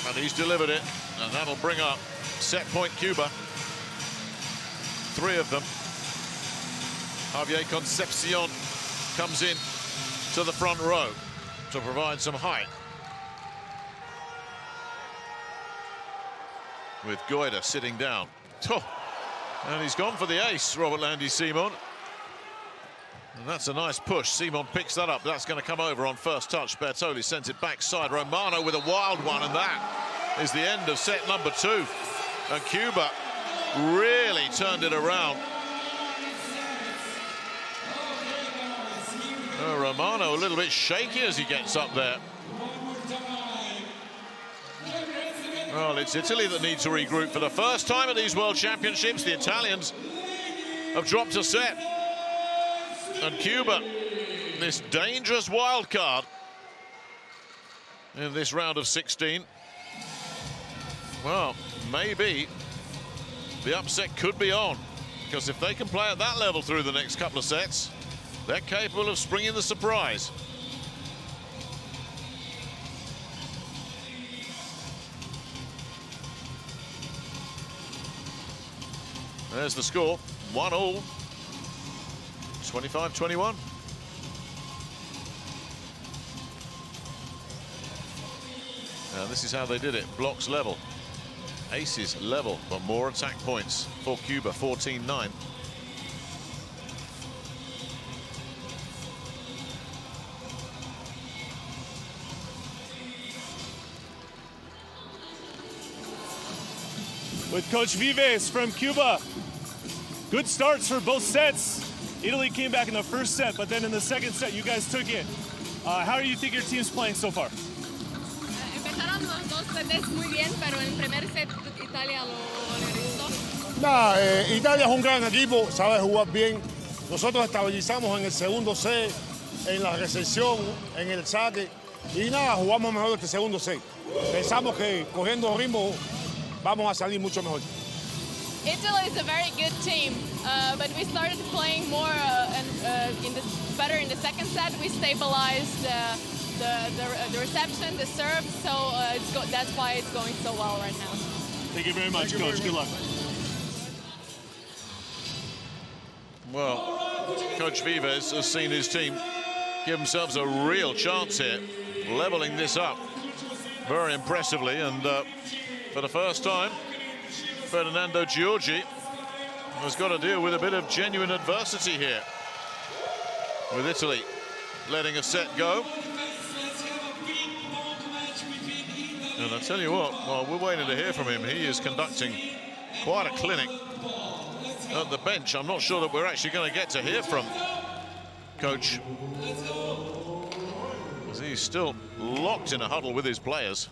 And he's delivered it. And that'll bring up set point Cuba. 3 of them. Javier Concepcion comes in to the front row to provide some height. With Goida sitting down. Oh, and he's gone for the ace, Robert Landy Simon. And that's a nice push. Simon picks that up. That's going to come over on first touch. Bertoli sends it backside. Romano with a wild one, and that is the end of set number 2. And Cuba really turned it around. Romano a little bit shaky as he gets up there. Well, it's Italy that need to regroup. For the first time at these World Championships, the Italians have dropped a set. And Cuba, this dangerous wild card in this round of 16. Well, maybe the upset could be on, because if they can play at that level through the next couple of sets, they're capable of springing the surprise. There's the score, 1-1, 25-21. Now this is how they did it, blocks level. Aces level, but more attack points for Cuba, 14-9. With Coach Vives from Cuba. Good starts for both sets. Italy came back in the first set, but then in the second set, you guys took it. How do you think your team's playing so far? Empezaron los dos sets muy bien, pero en el primer set Italia lo organizó. Nada, Italia es un gran equipo, sabe jugar bien. Nosotros estabilizamos en el segundo set, en la recepción, en el saque. Y nada, jugamos mejor este segundo set. Pensamos que cogiendo ritmo vamos a salir mucho mejor. Italy is a very good team, but we started playing more better in the second set. We stabilized the reception, the serve, so that's why it's going so well right now. Thank you very much, Coach. Good luck. Well, Coach Vives has seen his team give themselves a real chance here, leveling this up very impressively, and for the first time, Ferdinando Giorgi has got to deal with a bit of genuine adversity here, with Italy letting a set go. And I tell you what, while we're waiting to hear from him, he is conducting quite a clinic at the bench. I'm not sure that we're actually going to get to hear from Coach, as he's still locked in a huddle with his players.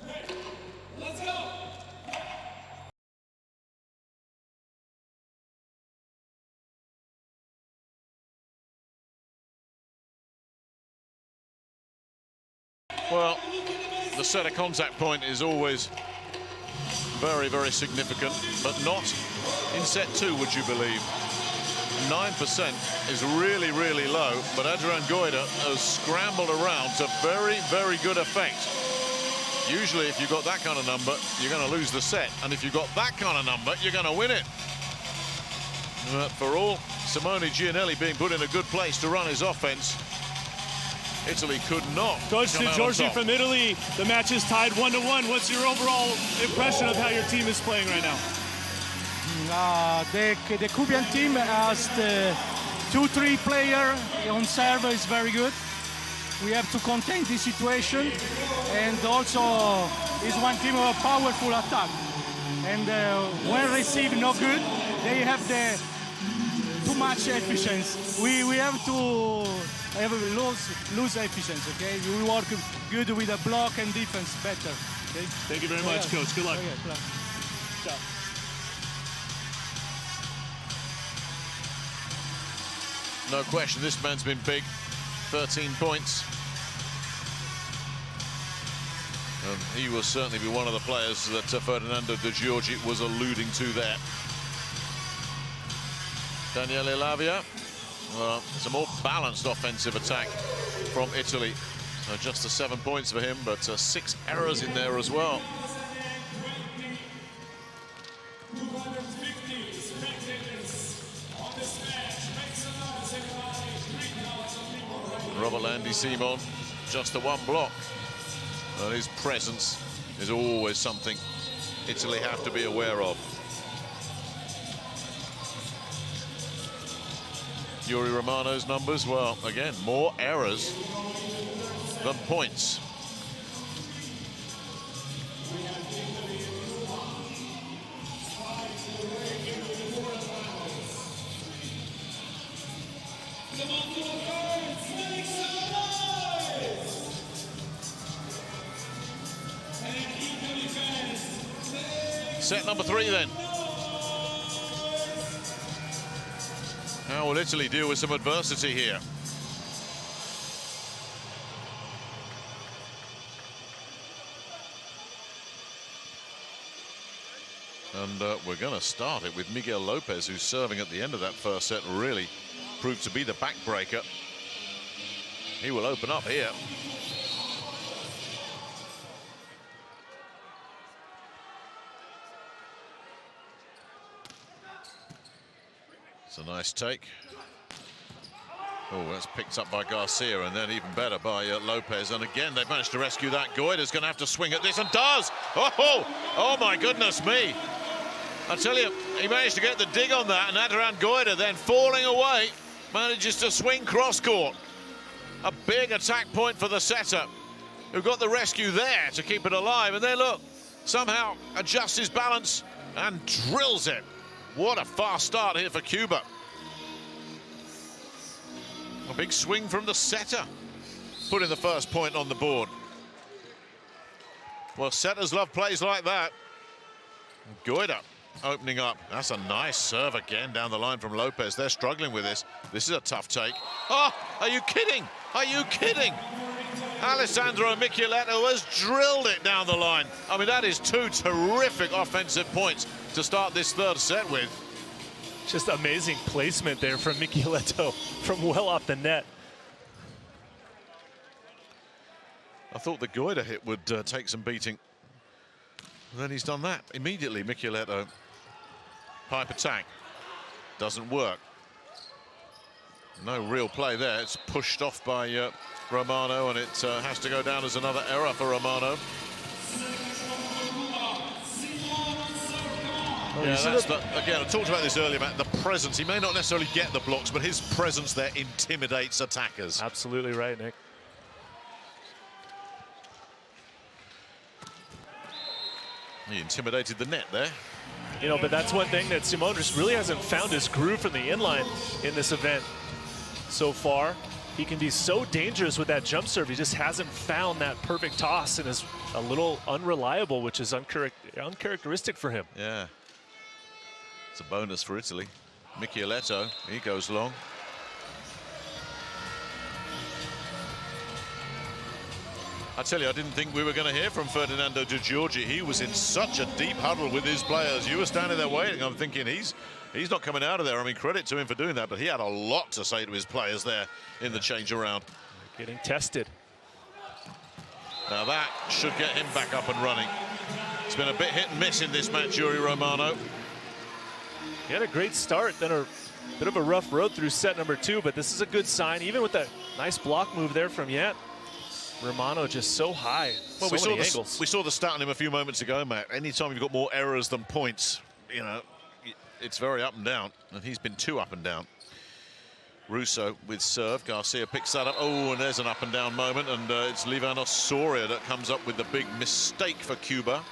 Well, the set of contact point is always very, very significant, but not in set 2, would you believe? 9% is really, really low, but Adrian Goida has scrambled around to very, very good effect. Usually, if you've got that kind of number, you're going to lose the set, and if you've got that kind of number, you're going to win it. But for all Simone Gianelli being put in a good place to run his offense, Italy could not. Coach Giorgi from Italy, the match is tied 1-1. What's your overall impression of how your team is playing right now? The Cuban team has the 2-3 player on serve is very good. We have to contain the situation, and also is one team of a powerful attack. And when receive no good, they have the too much efficiency. We have to lose efficiency. Okay, we work good with the block and defense better. Okay? Thank you very much, Coach. Good luck. Ciao. No question, this man's been big. 13 points. And he will certainly be one of the players that Ferdinando De Giorgi was alluding to there. Daniele Lavia. Well, it's a more balanced offensive attack from Italy. Just the 7 points for him, but 6 errors in there as well. Robert Landy Simon, just the 1 block. And his presence is always something Italy have to be aware of. Yuri Romano's numbers, well, again, more errors than points. Set number 3 then. How will Italy deal with some adversity here? And we're going to start it with Miguel Lopez, who's serving at the end of that first set, really proved to be the backbreaker. He will open up here. It's a nice take. Oh, that's picked up by Garcia, and then even better by Lopez. And again, they've managed to rescue that. Goida's going to have to swing at this, and does! Oh my goodness me! I tell you, he managed to get the dig on that, and Adrian Goida then falling away, manages to swing cross-court. A big attack point for the setter, who got the rescue there to keep it alive. And then look, somehow adjusts his balance and drills it. What a fast start here for Cuba. A big swing from the setter, putting the first point on the board. Well, setters love plays like that. Goida opening up. That's a nice serve again down the line from Lopez. They're struggling with this. This is a tough take. Oh, are you kidding? Are you kidding? Alessandro Micheletto has drilled it down the line. I mean, that is 2 terrific offensive points to start this third set with. Just amazing placement there from Micheletto from well off the net. I thought the Goida hit would take some beating. And then he's done that immediately. Micheletto, pipe attack, doesn't work. No real play there. It's pushed off by Romano, and it has to go down as another error for Romano. Yeah, that's again, I talked about this earlier, Matt, the presence. He may not necessarily get the blocks, but his presence there intimidates attackers. Absolutely right, Nick. He intimidated the net there. You know, but that's one thing that Simone just really hasn't found his groove from the inline in this event so far. He can be so dangerous with that jump serve. He just hasn't found that perfect toss and is a little unreliable, which is uncharacteristic for him. Yeah. It's a bonus for Italy. Micheletto, he goes long. I tell you, I didn't think we were going to hear from Ferdinando Di Giorgi. He was in such a deep huddle with his players. You were standing there waiting. I'm thinking he's not coming out of there. I mean, credit to him for doing that, but he had a lot to say to his players there in the change around. Getting tested. Now that should get him back up and running. It's been a bit hit and miss in this match, Yuri Romano. He had a great start, then a bit of a rough road through set number 2, but this is a good sign, even with that nice block move there from Yant. Romano just so high. Well, so many angles. We saw the stat on him a few moments ago, Matt. Anytime you've got more errors than points, you know, it's very up and down, and he's been too up and down. Russo with serve. Garcia picks that up. Oh, and there's an up and down moment, and it's Livanos Soria that comes up with the big mistake for Cuba.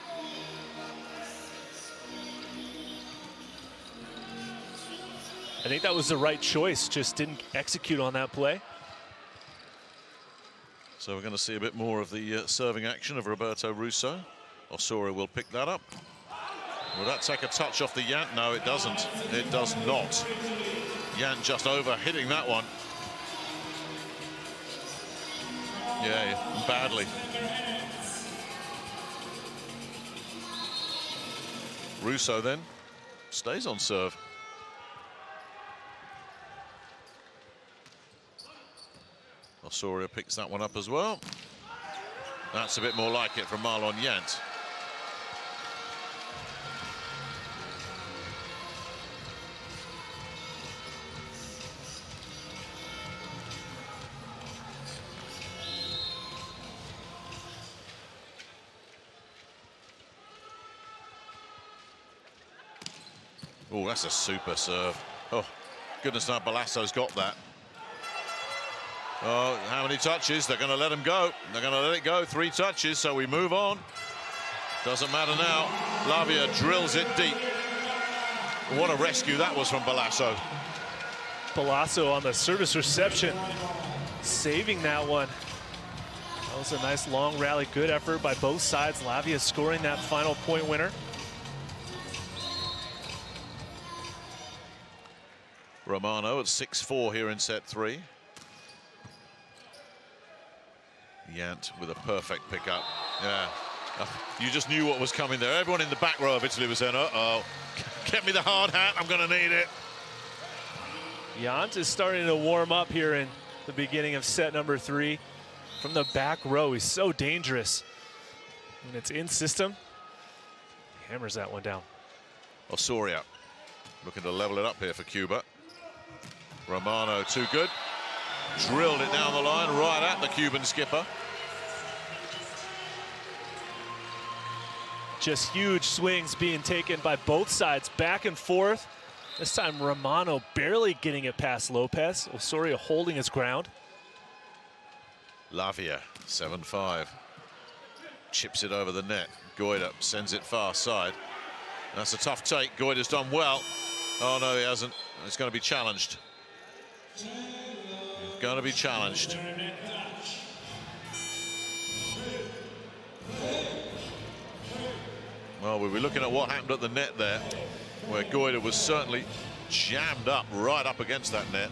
I think that was the right choice, just didn't execute on that play. So we're going to see a bit more of the serving action of Roberto Russo. Osorio will pick that up. Will that take a touch off the Yant? No, it doesn't. It does not. Yant just over hitting that one. Yeah, badly. Russo then stays on serve. Osorio picks that one up as well. That's a bit more like it from Marlon Yant. Oh, that's a super serve. Oh, goodness, now Balasso's got that. Oh, how many touches? They're going to let him go. They're going to let it go. 3 touches, so we move on. Doesn't matter now. Lavia drills it deep. What a rescue that was from Balasso. Balasso on the service reception, saving that one. That was a nice long rally. Good effort by both sides. Lavia scoring that final point winner. Romano at 6-4 here in set 3. Yant with a perfect pickup. Yeah, you just knew what was coming there. Everyone in the back row of Italy was saying, uh-oh, get me the hard hat, I'm gonna need it. Yant is starting to warm up here in the beginning of set number 3. From the back row, he's so dangerous. When it's in system, he hammers that one down. Osorio looking to level it up here for Cuba. Romano too good. Drilled it down the line right at the Cuban skipper. Just huge swings being taken by both sides, back and forth. This time Romano barely getting it past Lopez. Osorio holding his ground. Lavia, 7-5. Chips it over the net. Goida sends it far side. That's a tough take. Goida's done well. Oh no, he hasn't. It's going to be challenged. Going to be challenged. Well, we'll be looking at what happened at the net there, where Goida was certainly jammed up right up against that net.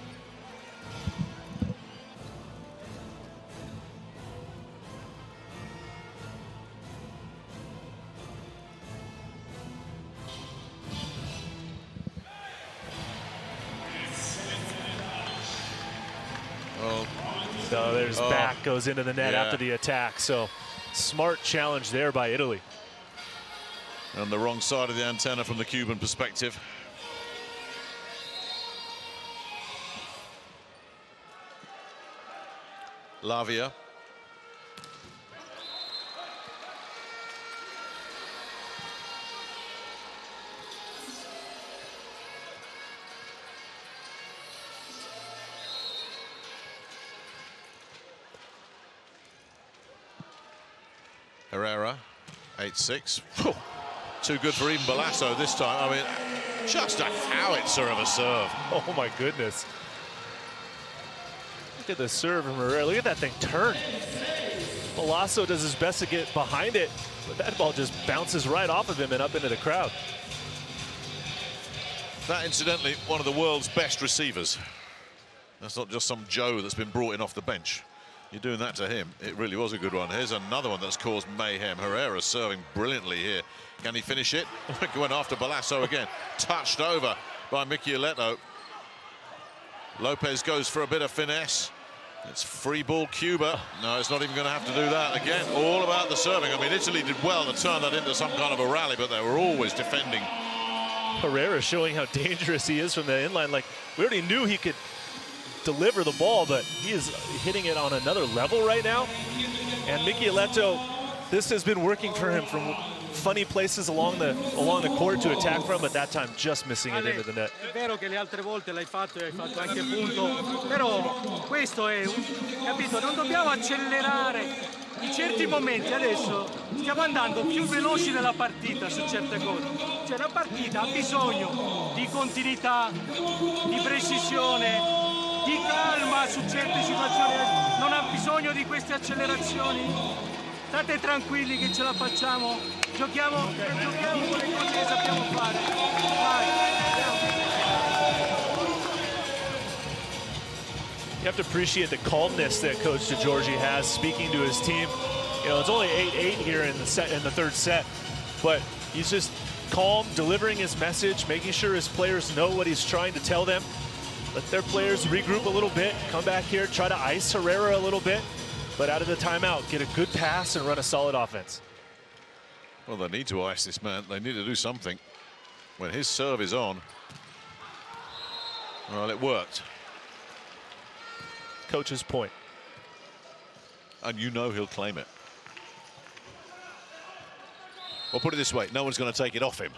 So there's back, goes into the net after the attack. So smart challenge there by Italy. On the wrong side of the antenna from the Cuban perspective. Lavia. Herrera, 8-6. Too good for even Balasso this time. I mean, just a howitzer of a serve. Oh my goodness. Look at the serve from Herrera. Look at that thing turn. Balasso does his best to get behind it, but that ball just bounces right off of him and up into the crowd. That, incidentally, one of the world's best receivers. That's not just some Joe that's been brought in off the bench. You're doing that to him. It really was a good one. Here's another one that's caused mayhem. Herrera serving brilliantly here. Can he finish it? Went after Balasso again. Touched over by Michieletto. Lopez goes for a bit of finesse. It's free ball Cuba. No, it's not even going to have to do that. Again, all about the serving. I mean, Italy did well to turn that into some kind of a rally, but they were always defending. Herrera showing how dangerous he is from the inline. Like, we already knew he could deliver the ball, but he is hitting it on another level right now. And Michieletto, this has been working for him from funny places along the court to attack from, but that time just missing it into the net. È vero che le altre volte l'hai fatto e hai fatto anche punto, però questo è, capito, non dobbiamo accelerare. In certi momenti adesso stiamo andando più veloci nella partita su certe cose. Cioè la partita ha bisogno di continuità, di precisione, di calma su certe situazioni. Non ha bisogno di queste accelerazioni. State tranquilli che ce la facciamo. Giochiamo con le cose che sappiamo fare. Vai. You have to appreciate the calmness that Coach DeGiorgi has speaking to his team. You know, it's only 8-8 here in the third set, but he's just calm, delivering his message, making sure his players know what he's trying to tell them. Let their players regroup a little bit, come back here, try to ice Herrera a little bit, but out of the timeout, get a good pass and run a solid offense. Well, they need to ice this man. They need to do something. When his serve is on, well, it worked. Coach's point. And you know he'll claim it. Well, put it this way, no one's going to take it off him.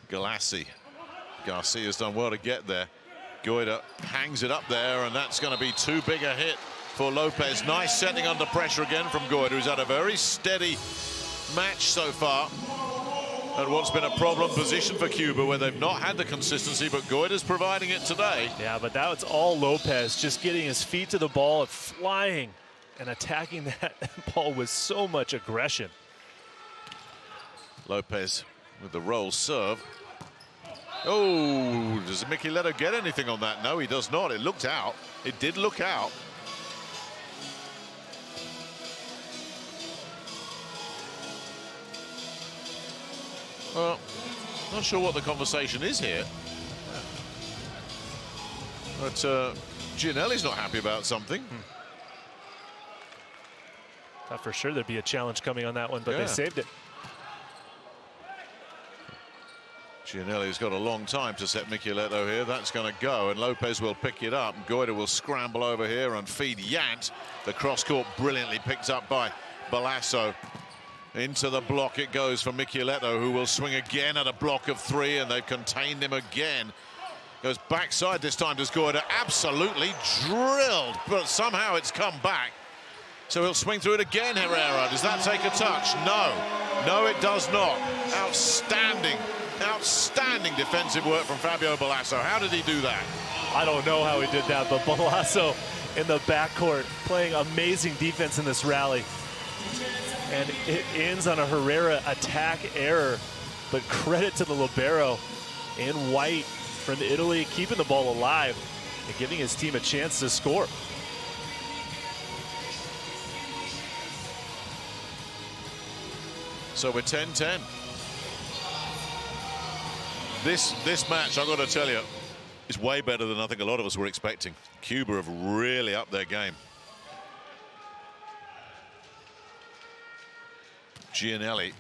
Galassi. Garcia's done well to get there. Goida hangs it up there, and that's going to be too big a hit for Lopez. Nice setting under pressure again from Goida, who's had a very steady match so far. And what's been a problem position for Cuba, where they've not had the consistency, but Goida's providing it today. Yeah, but that was all Lopez, just getting his feet to the ball, flying and attacking that ball with so much aggression. Lopez with the roll serve. Oh, does Michieletto get anything on that? No, he does not. It looked out. It did look out. Well, not sure what the conversation is here. But Gianelli's not happy about something. Thought for sure there'd be a challenge coming on that one, but they saved it. Gianelli's got a long time to set Michieletto here. That's going to go, and Lopez will pick it up. Goida will scramble over here and feed Yant. The cross-court brilliantly picked up by Balasso. Into the block it goes for Michieletto, who will swing again at a block of three, and they've contained him again. Goes backside this time, does Goida. Absolutely drilled, but somehow it's come back. So he'll swing through it again, Herrera. Does that take a touch? No. No, it does not. Outstanding, outstanding defensive work from Fabio Balasso. How did he do that? I don't know how he did that, but Balasso in the backcourt playing amazing defense in this rally. And it ends on a Herrera attack error, but credit to the libero in white from Italy, keeping the ball alive and giving his team a chance to score. So we're 10-10. This match, I've got to tell you, is way better than I think a lot of us were expecting. Cuba have really upped their game. Gianelli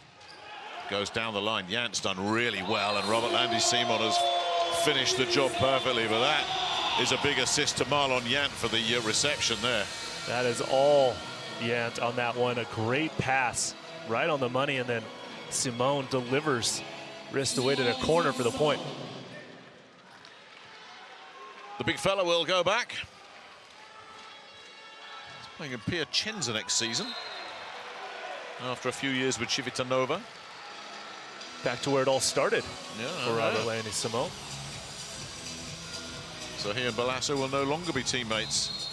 goes down the line. Yant's done really well, and Robert Landis-Simon has finished the job perfectly, but that is a big assist to Marlon Yant for the reception there. That is all Yant on that one. A great pass right on the money, and then Simone delivers wrist away to the corner for the point. The big fella will go back. He's playing in Piacenza next season, after a few years with Civitanova. Back to where it all started for Robert Landis-Simon. So he and Balasso will no longer be teammates.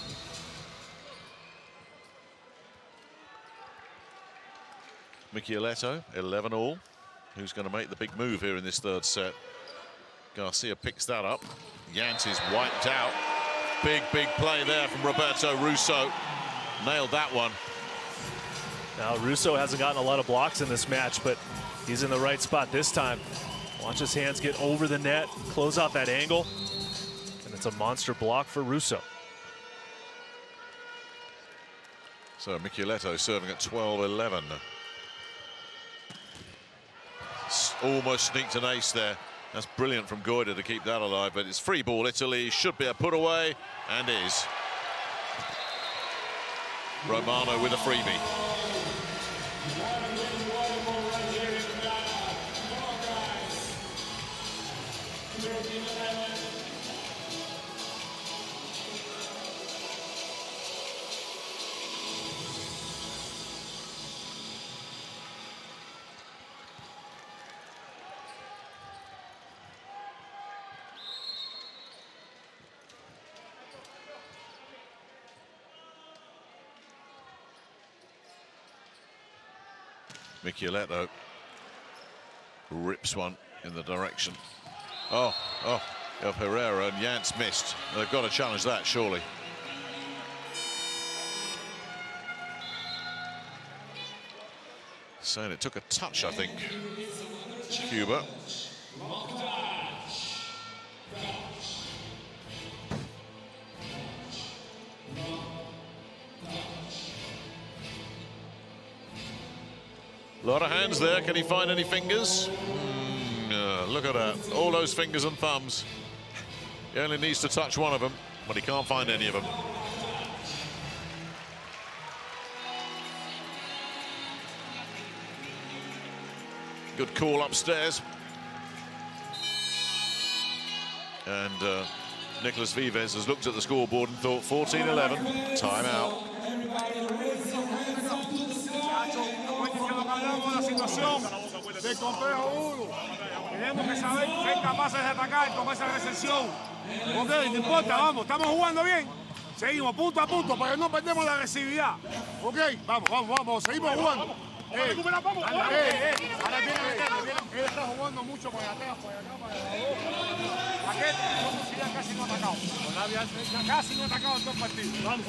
Michieletto, 11 all. Who's going to make the big move here in this third set? Garcia picks that up. Yant is wiped out. Big play there from Roberto Russo. Nailed that one. Now Russo hasn't gotten a lot of blocks in this match, but he's in the right spot this time. Watch his hands get over the net, close out that angle, and it's a monster block for Russo. So Micheletto serving at 12-11. Almost sneaked an ace there. That's brilliant from Goida to keep that alive, but it's free ball. Italy should be a put away, and is. Romano with a freebie. Micheletto rips one in the direction of Herrera, and Yant's missed. They've got to challenge that, surely. Saying it took a touch, I think. Cuba. A lot of hands there. Can he find any fingers? Look at that. All those fingers and thumbs. He only needs to touch one of them, but he can't find any of them. Good call upstairs. And Nicolas Vives has looked at the scoreboard and thought 14-11. Time out. Del complejo 1. Tenemos que saber ser capaces de atacar con esa recepción. Ok, no importa, vamos, estamos jugando bien. Seguimos punto a punto, pero no perdemos la agresividad. Ok, vamos, seguimos jugando. Ahora él está jugando mucho por atrás, por acá, para la Aquel casi no ha atacado. Casi no ha atacado en 2 partidos. Vamos.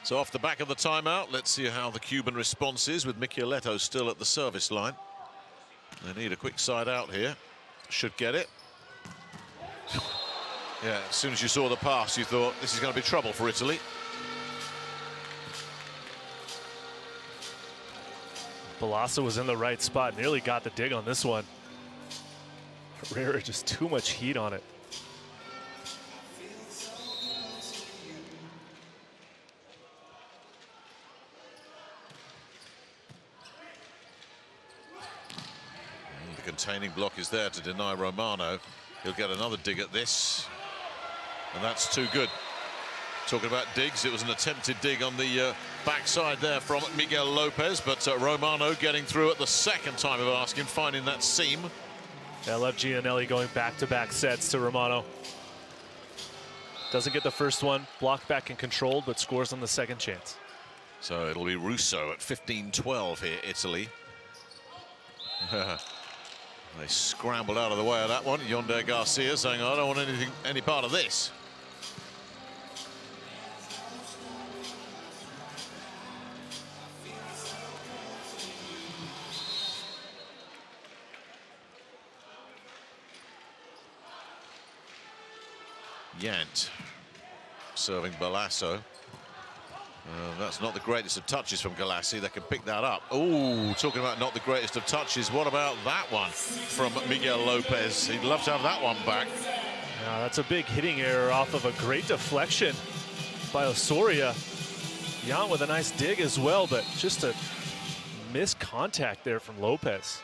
So off the back of the timeout, let's see how the Cuban response is with Micheletto still at the service line. They need a quick side out here. Should get it. Yeah, as soon as you saw the pass, you thought this is going to be trouble for Italy. Balassa was in the right spot, nearly got the dig on this one. Herrera just too much heat on it. The containing block is there to deny Romano. He'll get another dig at this, and that's too good. Talking about digs, it was an attempted dig on the backside there from Miguel Lopez, but Romano getting through it the second time of asking, finding that seam. I love Gianelli going back-to-back sets to Romano. Doesn't get the first one, blocked back and controlled, but scores on the second chance. So it'll be Russo at 15-12 here, Italy. They scrambled out of the way of that one. Yonder Garcia saying, I don't want any part of this. Yant serving Balasso. That's not the greatest of touches from Galassi. They can pick that up. Oh, talking about not the greatest of touches. What about that one from Miguel Lopez? He'd love to have that one back. Now, that's a big hitting error off of a great deflection by Osoria. Yant with a nice dig as well, but just a missed contact there from Lopez.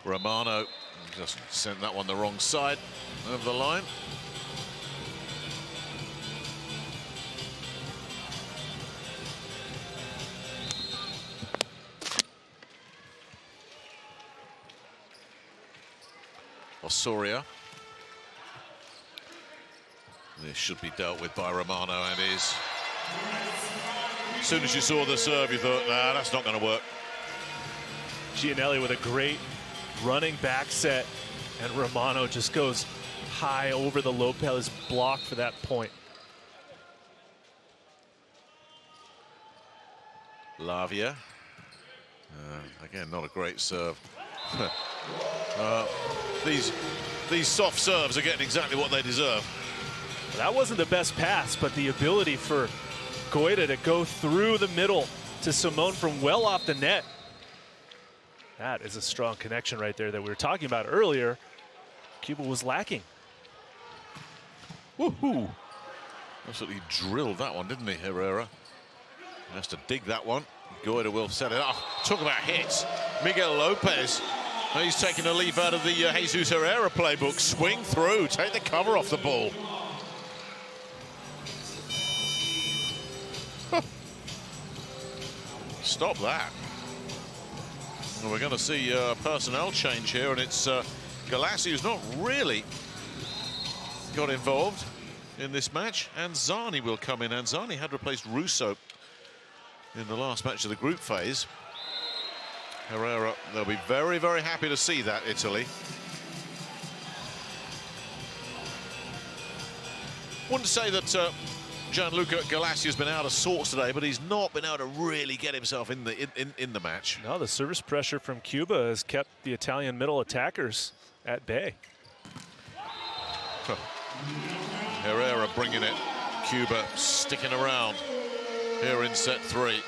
Romano Just sent that one the wrong side of the line. Osoria. This should be dealt with by Romano, and is. As soon as you saw the serve, you thought, nah, that's not going to work. Gianelli with a great running back set, and Romano just goes high over the Lopez block for that point. Lavia. Again, not a great serve. These soft serves are getting exactly what they deserve. That wasn't the best pass, but the ability for Goita to go through the middle to Simone from well off the net. That is a strong connection right there that we were talking about earlier. Cuba was lacking. Woohoo! Absolutely drilled that one, didn't he, Herrera? He has to dig that one. Goita will set it up. Talk about hits. Miguel Lopez. He's taking a leaf out of the Jesus Herrera playbook. Swing through, take the cover off the ball. Stop that. Well, we're going to see a personnel change here, and it's Galassi who's not really got involved in this match, and Zani will come in. And Zani had replaced Russo in the last match of the group phase. Herrera, they'll be very, very happy to see that, Italy. Wouldn't say that Gianluca Galassi has been out of sorts today, but he's not been able to really get himself in the match. No, the service pressure from Cuba has kept the Italian middle attackers at bay. Herrera bringing it. Cuba sticking around here in set 3.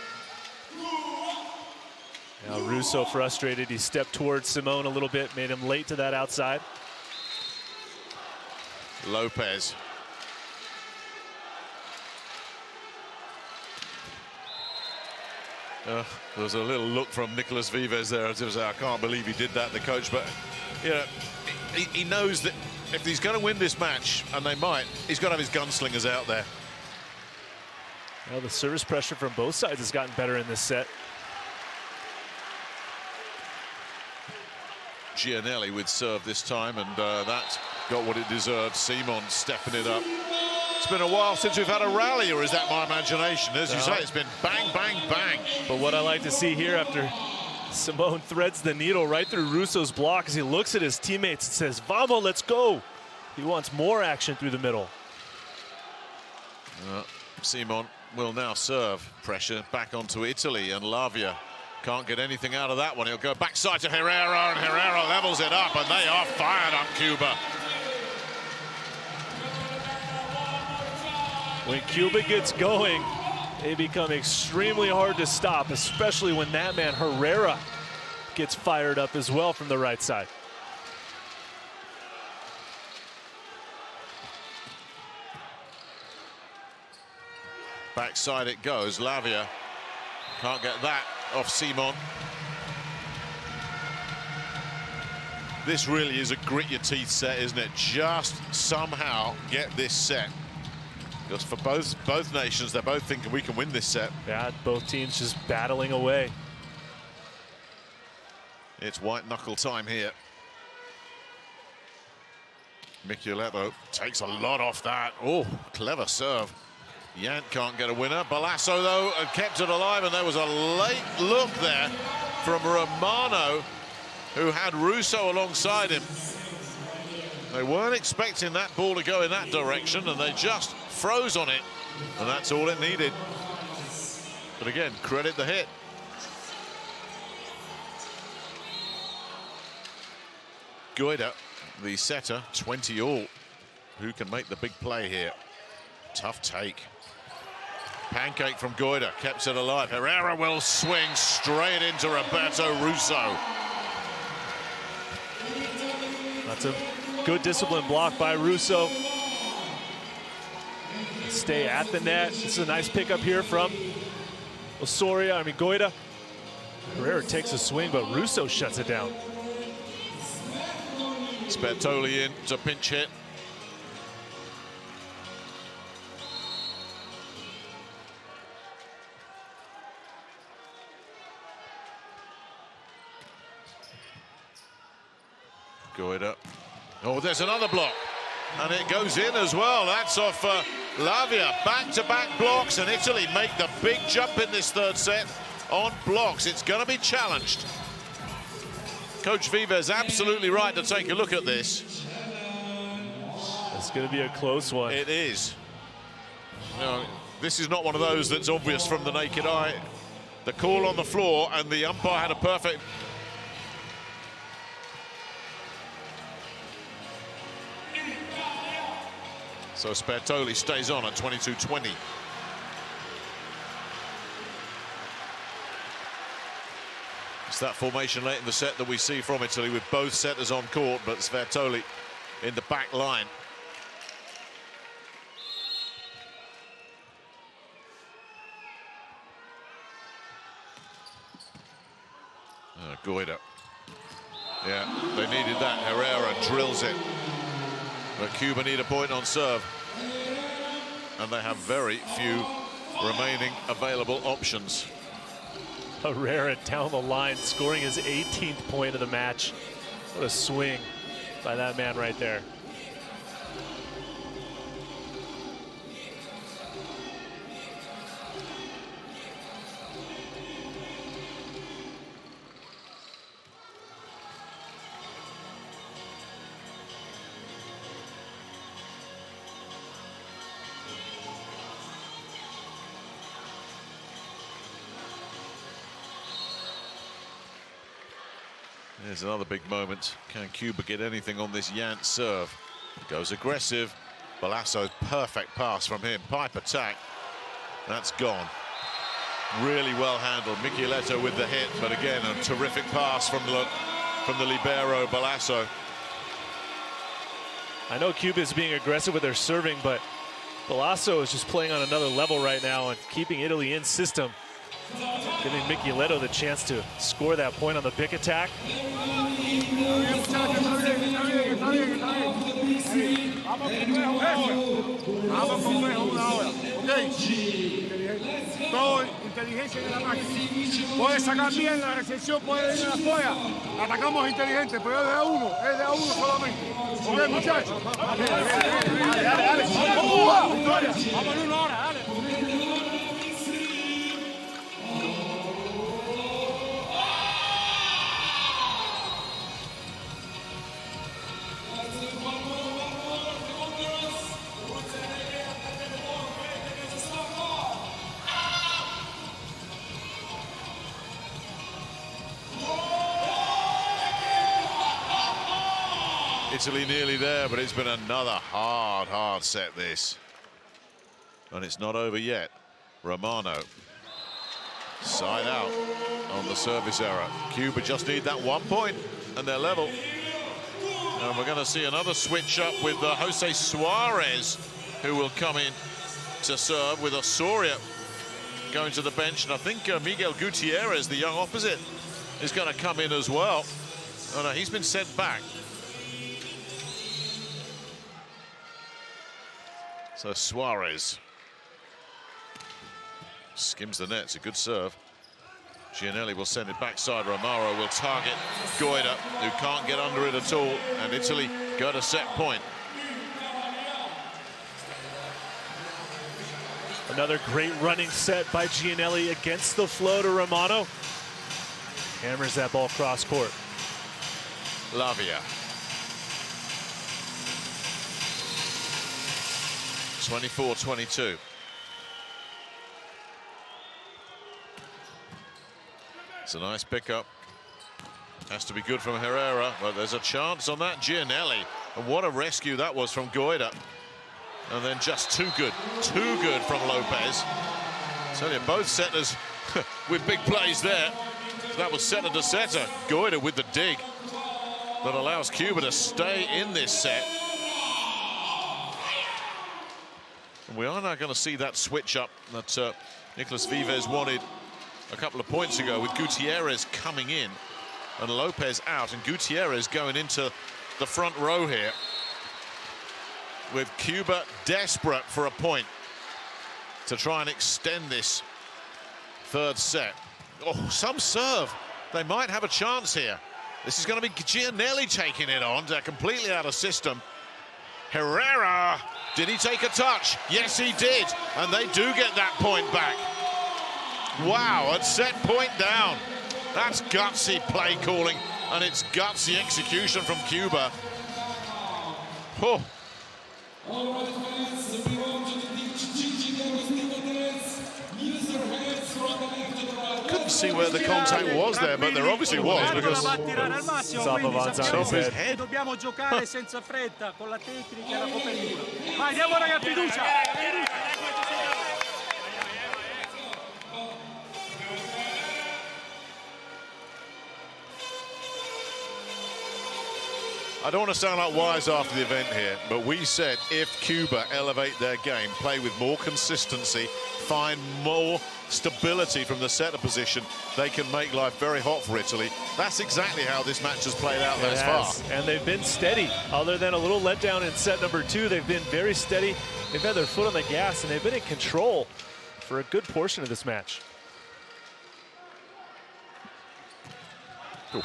Now Russo frustrated. He stepped towards Simone a little bit, made him late to that outside. Lopez. There was a little look from Nicolas Vives there as if to say, I can't believe he did that, the coach. But you know, he knows that if he's going to win this match, and they might, he's got to have his gunslingers out there. Well, the service pressure from both sides has gotten better in this set. Gianelli with serve this time, and that got what it deserved. Simon stepping it up. It's been a while since we've had a rally, or is that my imagination? As you say, it's been bang, bang, bang. But what I like to see here after Simone threads the needle right through Russo's block as he looks at his teammates and says, "Vamos, let's go." He wants more action through the middle. Simon will now serve. Pressure back onto Italy, and Lavia can't get anything out of that one. He'll go backside to Herrera, and Herrera levels it up, and they are fired up, Cuba. When Cuba gets going, they become extremely hard to stop, especially when that man Herrera gets fired up as well from the right side. Backside it goes. Lavia can't get that off Simon. This really is a grit your teeth set, isn't it? Just somehow get this set. Because for both nations, they're both thinking we can win this set. Yeah, both teams just battling away. It's white knuckle time here. Michieletto takes a lot off that. Oh, clever serve. Yant can't get a winner. Balasso, though, kept it alive, and there was a late look there from Romano, who had Russo alongside him. They weren't expecting that ball to go in that direction, and they just froze on it, and that's all it needed. But again, credit the hit. Goita, the setter, 20-all. Who can make the big play here? Tough take. Pancake from Goita, kept it alive. Herrera will swing straight into Roberto Russo. That's a good disciplined block by Russo. Stay at the net. This is a nice pickup here from Goita. Herrera takes a swing, but Russo shuts it down. Sbertoli in to pinch hit. Goida. Oh, there's another block. And it goes in as well. That's off Lavia. Back-to-back blocks, and Italy make the big jump in this third set on blocks. It's going to be challenged. Coach Vives absolutely right to take a look at this. It's going to be a close one. It is. You know, this is not one of those that's obvious from the naked eye. The call on the floor, and the umpire had a perfect... So Sbertoli stays on at 22-20. It's that formation late in the set that we see from Italy, with both setters on court, but Sbertoli in the back line. Goida. Yeah, they needed that. Herrera drills it. But Cuba need a point on serve. And they have very few remaining available options. Herrera down the line, scoring his 18th point of the match. What a swing by that man right there. There's another big moment. Can Cuba get anything on this Yant serve? Goes aggressive. Balasso's perfect pass from him. Pipe attack. That's gone. Really well handled. Michieletto with the hit, but again, a terrific pass from the libero, Balasso. I know Cuba is being aggressive with their serving, but Balasso is just playing on another level right now and keeping Italy in system, giving Michieletto the chance to score that point on the pick attack. Todo inteligencia de la máquina. Puede sacar bien la recepción, puede ir a la joya. Atacamos inteligente, pero es de a uno solamente. Ok, muchachos. Dale. Vamos en 1 hora, dale. Italy nearly there, but it's been another hard set, this. And it's not over yet. Romano. Side out on the service error. Cuba just need that 1 point, and they're level. And we're going to see another switch up with Jose Suarez, who will come in to serve, with Osoria going to the bench. And I think Miguel Gutierrez, the young opposite, is going to come in as well. Oh no, he's been sent back. So Suarez skims the net. It's a good serve. Gianelli will send it backside. Romaro will target Goida, who can't get under it at all. And Italy go to set point. Another great running set by Gianelli against the flow to Romano. Hammers that ball cross court. Lavia. 24-22. It's a nice pickup. Has to be good from Herrera, but there's a chance on that. Gianelli. And what a rescue that was from Goida. And then just too good from Lopez. Tell you, both setters with big plays there. So that was setter to setter. Goida with the dig that allows Cuba to stay in this set. And we are now going to see that switch up that Nicolas Vives wanted a couple of points ago, with Gutierrez coming in and Lopez out, and Gutierrez going into the front row here, with Cuba desperate for a point to try and extend this third set. Oh, some serve. They might have a chance here. This is going to be Gianelli taking it on. They're completely out of system. Herrera, did he take a touch? Yes, he did. And they do get that point back. Wow, and set point down. That's gutsy play calling, and it's gutsy execution from Cuba. Oh. Couldn't see where the contact was there, but there obviously was, because Top of Anzani's head. Dobbiamo giocare senza fretta con la tecnica e la copertura. Vai, diamo ragazzi fiducia. I don't want to sound like wise after the event here, but we said if Cuba elevate their game, play with more consistency, find more stability from the setter position, they can make life very hot for Italy. That's exactly how this match has played out thus far. And they've been steady. Other than a little letdown in set number 2, they've been very steady. They've had their foot on the gas, and they've been in control for a good portion of this match. Ooh.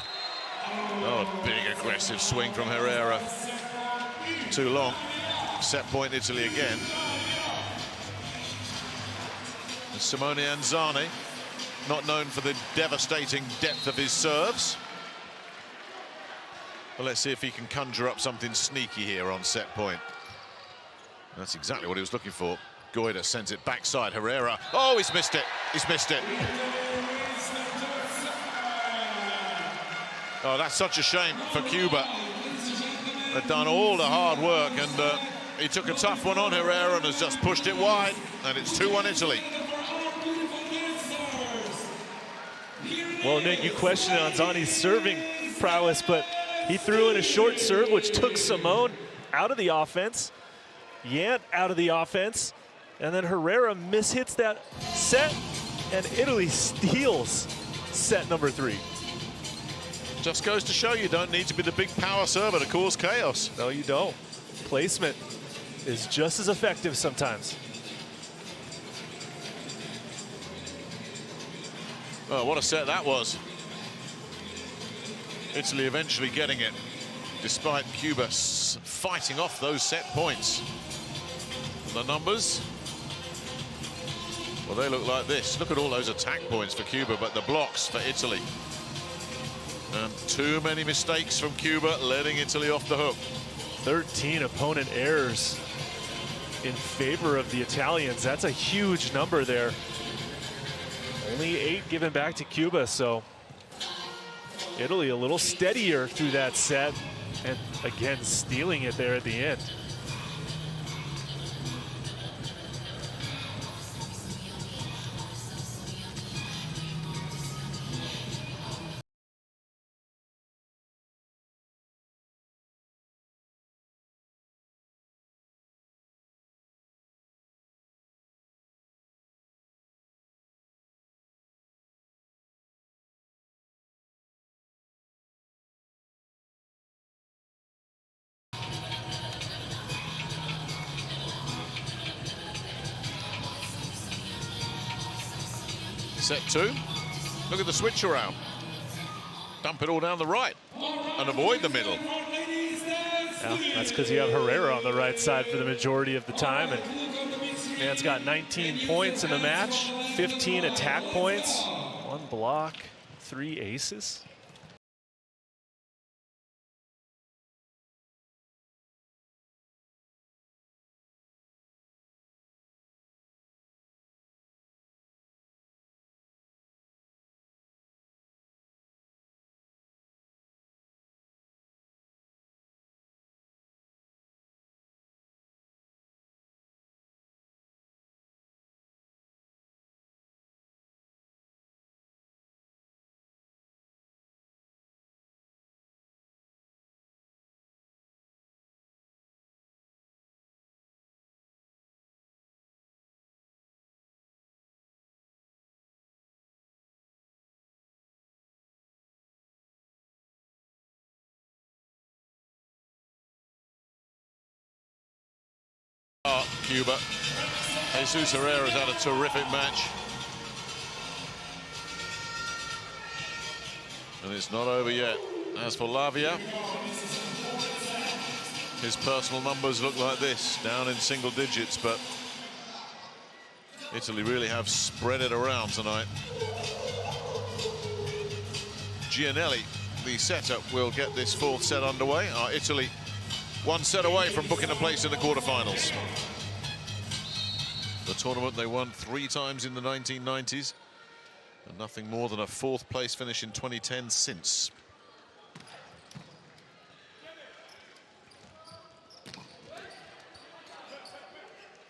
Oh, a big aggressive swing from Herrera. Too long. Set point Italy again. And Simone Anzani, not known for the devastating depth of his serves. Well, let's see if he can conjure up something sneaky here on set point. That's exactly what he was looking for. Goida sends it backside. Herrera. Oh, he's missed it. He's missed it. Oh, that's such a shame for Cuba. They've done all the hard work, and he took a tough one on Herrera and has just pushed it wide, and it's 2-1 Italy. Well, Nick, you questioned Anzani's serving prowess, but he threw in a short serve, which took Simone out of the offense, Yant out of the offense, and then Herrera mishits that set, and Italy steals set number 3. Just goes to show you don't need to be the big power server to cause chaos. No, you don't. Placement is just as effective sometimes. Oh, what a set that was. Italy eventually getting it, despite Cuba fighting off those set points. The numbers, well, they look like this. Look at all those attack points for Cuba, but the blocks for Italy. And too many mistakes from Cuba, letting Italy off the hook. 13 opponent errors in favor of the Italians. That's a huge number there. Only 8 given back to Cuba, so Italy a little steadier through that set, and again stealing it there at the end. Set 2. Look at the switch around. Dump it all down the right and avoid the middle. Yeah, that's because you have Herrera on the right side for the majority of the time, and man's got 19 points in the match, 15 attack points, 1 block, 3 aces. Cuba. Jesus Herrera has had a terrific match. And it's not over yet. As for Lavia, his personal numbers look like this, down in single digits, but Italy really have spread it around tonight. Gianelli, the setter, will get this fourth set underway. Italy one set away from booking a place in the quarterfinals. The tournament they won 3 times in the 1990s, and nothing more than a 4th place finish in 2010 since.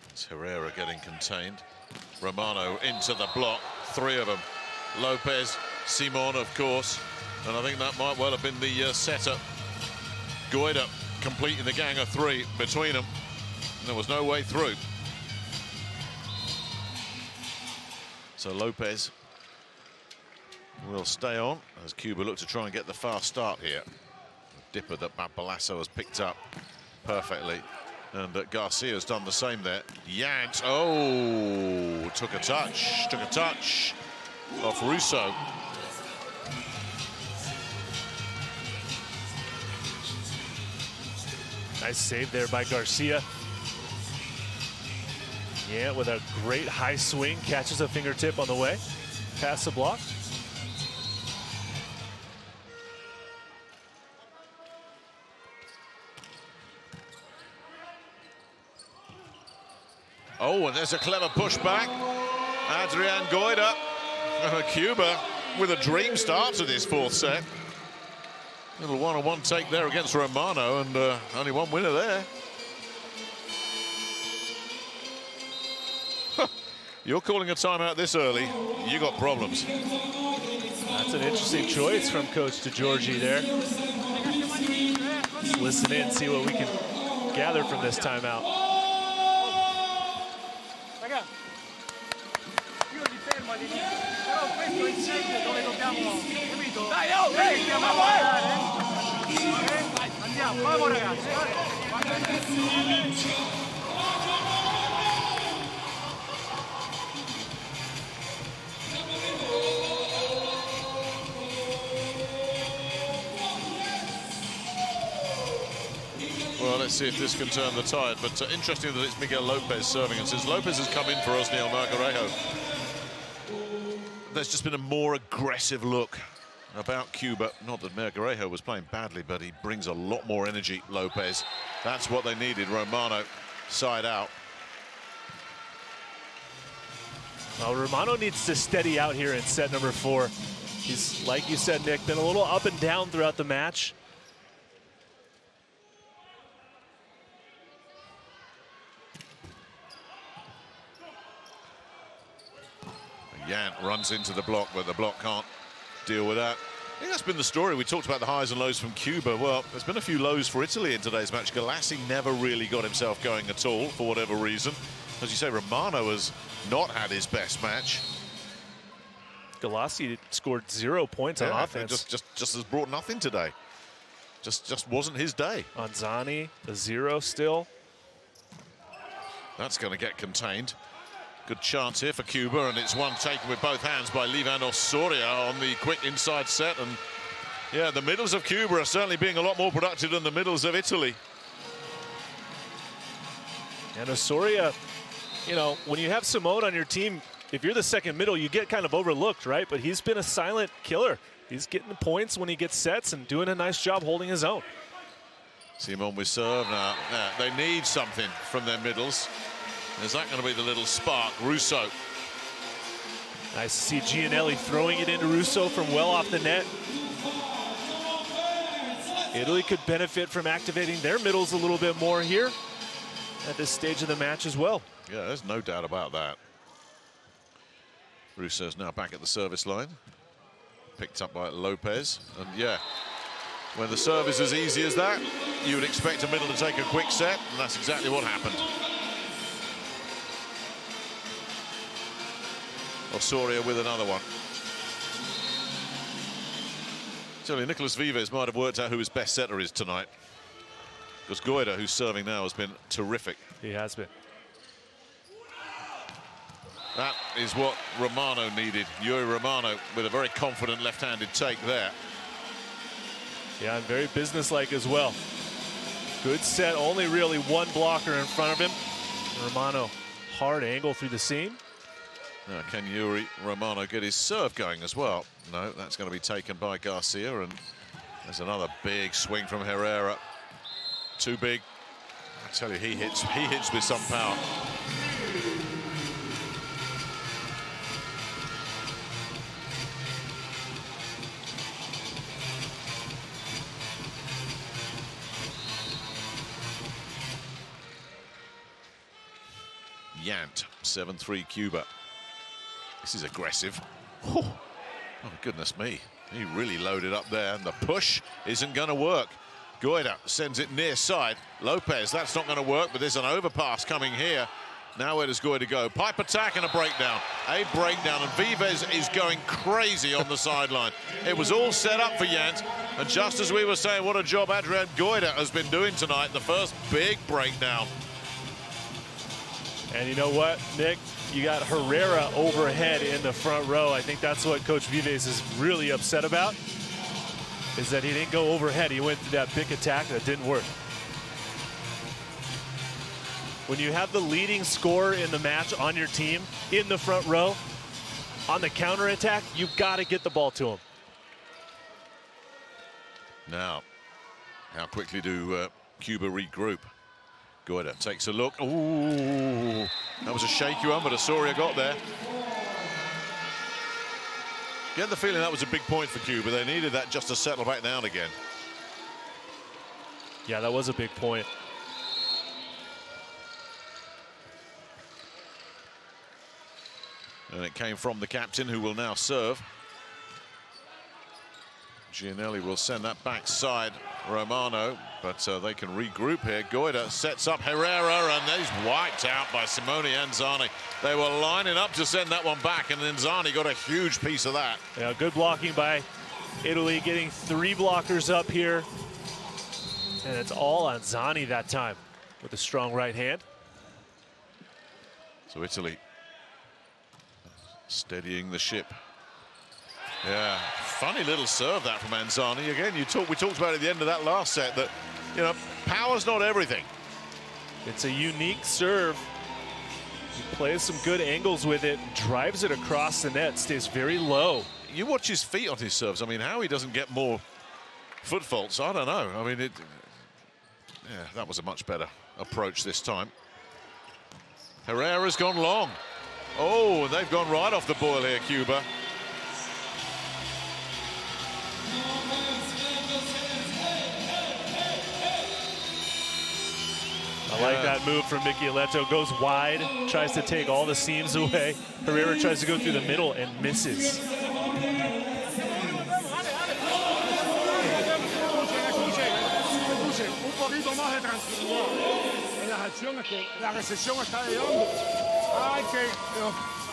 It's Herrera getting contained. Romano into the block, 3 of them. Lopez, Simon, of course, and I think that might well have been the setter. Goida completing the gang of 3 between them. There was no way through. So Lopez will stay on as Cuba look to try and get the fast start here. A dipper that Balasso has picked up perfectly. And Garcia's done the same there. Yant, oh, took a touch off Russo. Nice save there by Garcia. Yeah, with a great high swing, catches a fingertip on the way, past the block. Oh, and there's a clever pushback. Adrian Goida. Cuba with a dream start to this 4th set. Little one-on-one take there against Romano, and only one winner there. You're calling a timeout this early, you got problems. That's an interesting choice from Coach DeGiorgi there. Let's listen in, see what we can gather from this timeout. Well, let's see if this can turn the tide, but interesting that it's Miguel Lopez serving, and since Lopez has come in for Osniel Margarejo, there's just been a more aggressive look about Cuba. Not that Margarejo was playing badly, but he brings a lot more energy, Lopez. That's what they needed. Romano side out. Well, Romano needs to steady out here in set number 4. He's, like you said, Nick, been a little up and down throughout the match. Yant runs into the block, but the block can't deal with that. I think that's been the story. We talked about the highs and lows from Cuba. Well, there's been a few lows for Italy in today's match. Galassi never really got himself going at all, for whatever reason. As you say, Romano has not had his best match. Galassi scored 0 points on offense. Just has brought nothing today. Just wasn't his day. Anzani, a 0 still. That's going to get contained. Good chance here for Cuba, and it's one taken with both hands by Livan Osoria on the quick inside set. And yeah, the middles of Cuba are certainly being a lot more productive than the middles of Italy. And Osoria, you know, when you have Simone on your team, if you're the second middle, you get kind of overlooked, right? But he's been a silent killer. He's getting the points when he gets sets and doing a nice job holding his own. Simone with serve now. Yeah, they need something from their middles. Is that going to be the little spark? Russo. Nice to see Gianelli throwing it into Russo from well off the net. Italy could benefit from activating their middles a little bit more here at this stage of the match as well. Yeah, there's no doubt about that. Russo's now back at the service line. Picked up by Lopez. And yeah, when the serve is as easy as that, you would expect a middle to take a quick set, and that's exactly what happened. Osoria with another one. Certainly Nicolas Vives might have worked out who his best setter is tonight, because Goida, who's serving now, has been terrific. He has been. That is what Romano needed. Yuri Romano with a very confident left-handed take there. Yeah, and very businesslike as well. Good set, only really one blocker in front of him. Romano, hard angle through the seam. Now, can Yuri Romano get his serve going as well? No, that's going to be taken by Garcia, and there's another big swing from Herrera. Too big. I tell you, he hits with some power. Yant, 7-3 Cuba. This is aggressive. Oh, goodness me. He really loaded up there, and the push isn't going to work. Goida sends it near side. Lopez, that's not going to work, but there's an overpass coming here. Now where does Goida go? Pipe attack and a breakdown. A breakdown, and Vives is going crazy on the sideline. It was all set up for Yant, and just as we were saying, what a job Adrian Goida has been doing tonight, the first big breakdown. And you know what, Nick? You got Herrera overhead in the front row. I think that's what Coach Vives is really upset about, is that he didn't go overhead. He went through that big attack that didn't work. When you have the leading scorer in the match on your team in the front row, on the counter attack, you've got to get the ball to him. Now, how quickly do Cuba regroup? Goida takes a look. Ooh, that was a shaky one, but Osorio got there. Get the feeling that was a big point for Cuba. They needed that just to settle back down again. Yeah, that was a big point. And it came from the captain, who will now serve. Gianelli will send that backside Romano, but they can regroup here. Goida sets up Herrera, and he's wiped out by Simone Anzani. They were lining up to send that one back, and Anzani got a huge piece of that. Yeah, good blocking by Italy, getting 3 blockers up here. And it's all Anzani that time with a strong right hand. So Italy steadying the ship. Yeah, funny little serve that from Anzani. Again, we talked about at the end of that last set that, you know, power's not everything. It's a unique serve. He plays some good angles with it, drives it across the net, stays very low. You watch his feet on his serves. I mean, how he doesn't get more foot faults, I don't know. I mean, yeah, that was a much better approach this time. Herrera's gone long. Oh, they've gone right off the boil here, Cuba. I like that move from Michieletto. Goes wide, tries to take all the seams away. Herrera tries to go through the middle and misses.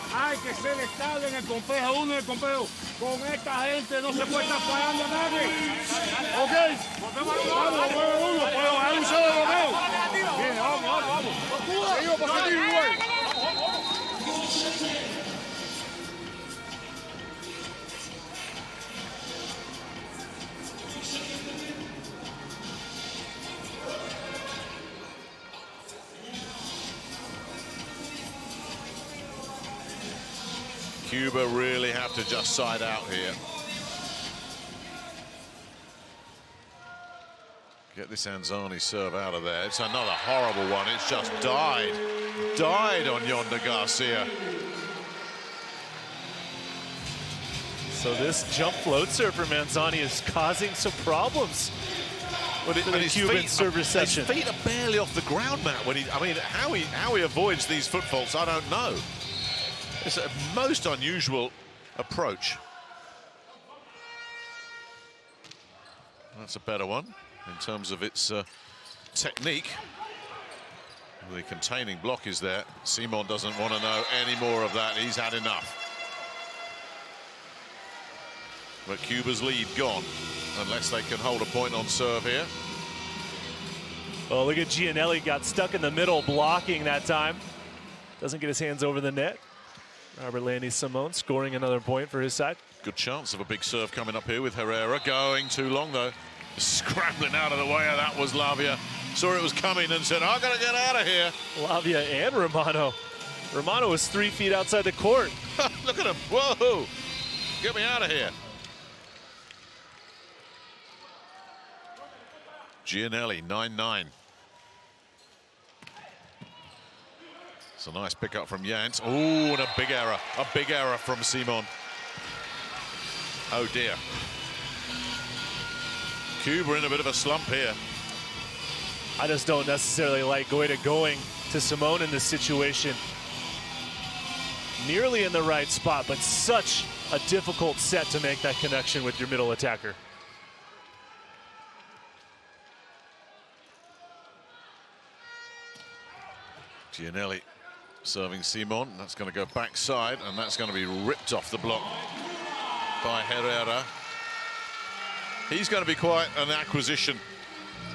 Hay que ser estable en el complejo 1 y el complejo. Con esta gente no se puede estar parando a nadie. Ok. Vamos, uno. Puedo bajar un solo bloqueo. Bien, vamos. Seguimos positivo igual. Cuba really have to just side out here. Get this Anzani serve out of there. It's another horrible one. It's just died on Yonder Garcia. So this jump float serve from Anzani is causing some problems. But his Cuban serve reception. His feet are barely off the ground, Matt. When I mean, how he avoids these foot faults, I don't know. It's a most unusual approach. That's a better one in terms of its technique. The containing block is there. Simon doesn't want to know any more of that. He's had enough. But Cuba's lead gone, unless they can hold a point on serve here. Oh, look at Gianelli, got stuck in the middle blocking that time. Doesn't get his hands over the net. Robert Landy Simone scoring another point for his side. Good chance of a big serve coming up here with Herrera. Going too long, though. Scrambling out of the way of that was Lavia. Saw it was coming and said, "I'm going to get out of here." Lavia and Romano. Romano was 3 feet outside the court. Look at him. Whoa. Get me out of here. Gianelli, 9-9. It's a nice pickup from Jans. Oh, and a big error from Simon. Oh dear. Cuba in a bit of a slump here. I just don't necessarily like Goita going to Simone in this situation. Nearly in the right spot, but such a difficult set to make that connection with your middle attacker. Gianelli serving Simon. That's going to go backside, and that's going to be ripped off the block by Herrera. He's going to be quite an acquisition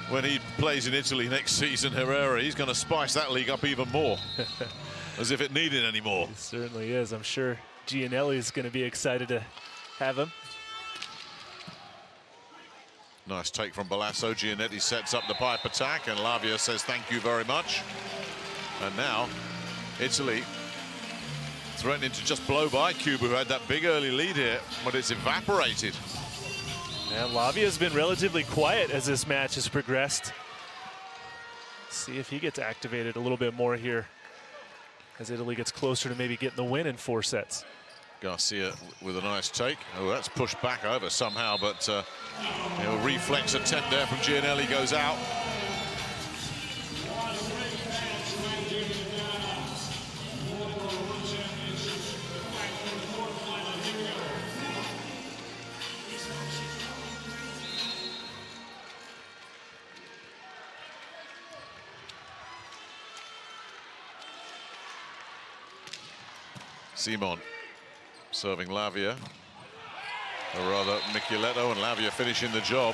when he plays in Italy next season, Herrera. He's going to spice that league up even more, as if it needed any more. He certainly is. I'm sure Gianelli is going to be excited to have him. Nice take from Balasso. Gianetti sets up the pipe attack, and Lavia says thank you very much. And now Italy threatening to just blow by Cuba, who had that big early lead here, but it's evaporated. And Lavia has been relatively quiet as this match has progressed. See if he gets activated a little bit more here as Italy gets closer to maybe getting the win in 4 sets. Garcia with a nice take. Oh, that's pushed back over somehow, but reflex attempt there from Gianelli goes out. Simon serving Lavia, or rather Micheletto, and Lavia finishing the job.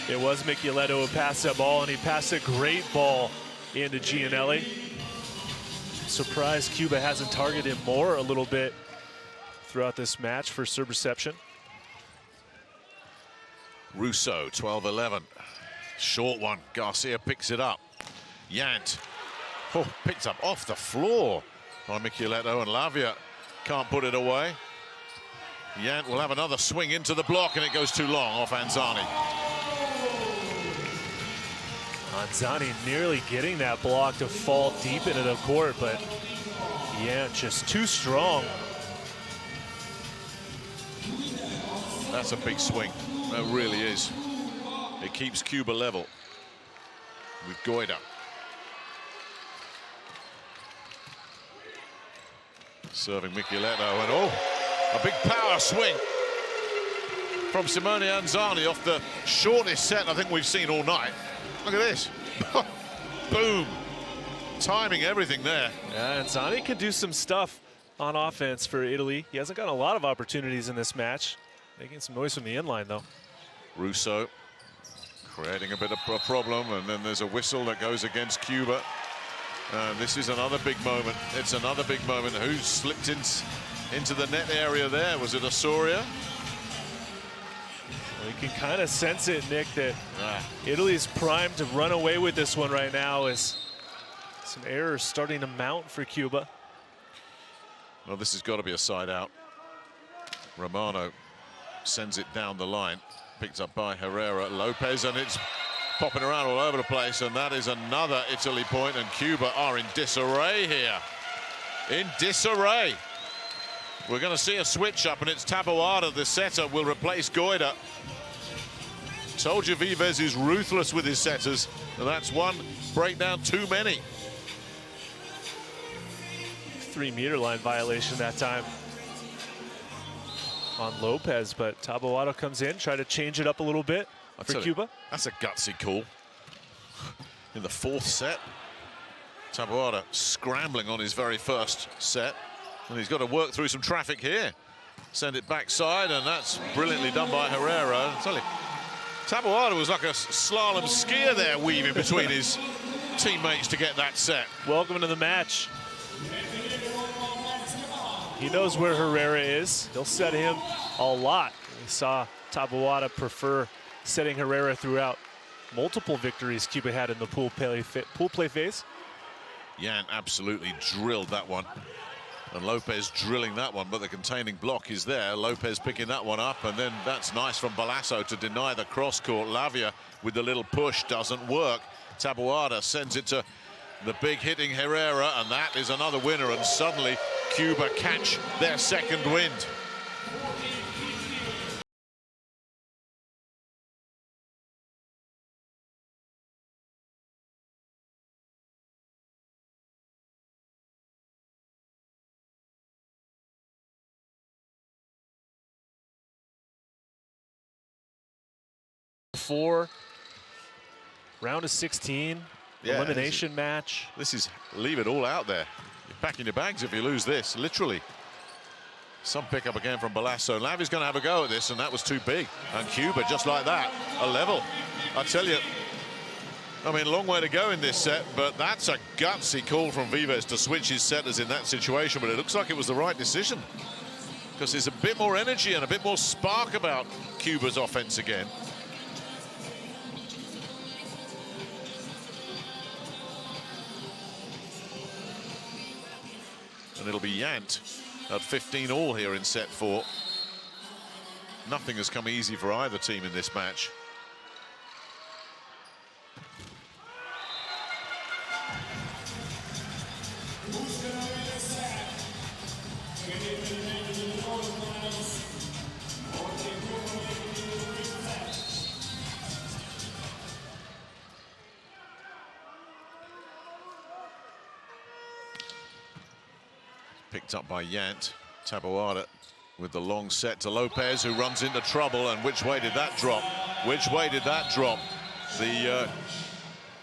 It was Micheletto who passed that ball, and he passed a great ball into Gianelli. Surprised Cuba hasn't targeted him more a little bit throughout this match for serve reception. Russo, 12-11. Short one. Garcia picks it up. Yant. Oh, picked up off the floor by Micheletto, and Lavia can't put it away. Yant will have another swing into the block, and it goes too long off Anzani. Anzani nearly getting that block to fall deep into the court, but Yant just too strong. That's a big swing. That really is. It keeps Cuba level with Goita. Serving Micheletto, and a big power swing from Simone Anzani off the shortest set I think we've seen all night. Look at this. Boom. Timing everything there. Yeah, Anzani can do some stuff on offense for Italy. He hasn't got a lot of opportunities in this match. Making some noise from the inline, though. Russo creating a bit of a problem, and then there's a whistle that goes against Cuba. This is another big moment. It's another big moment. Who slipped into the net area there? Was it Osorio? Well, you can kind of sense it, Nick, that Italy's primed to run away with this one right now as some errors starting to mount for Cuba. Well, this has got to be a side out. Romano sends it down the line. Picked up by Herrera. Lopez, and it's popping around all over the place, and that is another Italy point, and Cuba are in disarray here. In disarray. We're going to see a switch up, and it's Taboada, the setter, will replace Goita. Told you Vives is ruthless with his setters, and that's one breakdown too many. 3-meter line violation that time on Lopez, but Taboada comes in, try to change it up a little bit for Cuba. That's a gutsy call. In the 4th set, Taboada scrambling on his very first set, and he's got to work through some traffic here. Send it backside, and that's brilliantly done by Herrera. Taboada was like a slalom skier there, weaving between his teammates to get that set. Welcome to the match. He knows where Herrera is. He'll set him a lot. We saw Taboada prefer setting Herrera throughout multiple victories Cuba had in the pool play phase. Jan absolutely drilled that one. And Lopez drilling that one, but the containing block is there. Lopez picking that one up, and then that's nice from Balasso to deny the cross court. Lavia with the little push doesn't work. Taboada sends it to the big hitting Herrera, and that is another winner, and suddenly Cuba catch their second wind. Round of 16, yeah, elimination match. This is leave it all out there. You're packing your bags if you lose this, literally. Some pickup again from Balasso. Lavi's going to have a go at this, and that was too big. And Cuba, just like that, a level. I tell you, I mean, long way to go in this set, but that's a gutsy call from Vives to switch his setters in that situation, but it looks like it was the right decision, because there's a bit more energy and a bit more spark about Cuba's offense again. And it'll be Yant at 15-all here in set 4. Nothing has come easy for either team in this match. Picked up by Yant. Taboada with the long set to Lopez, who runs into trouble. And which way did that drop? Which way did that drop? The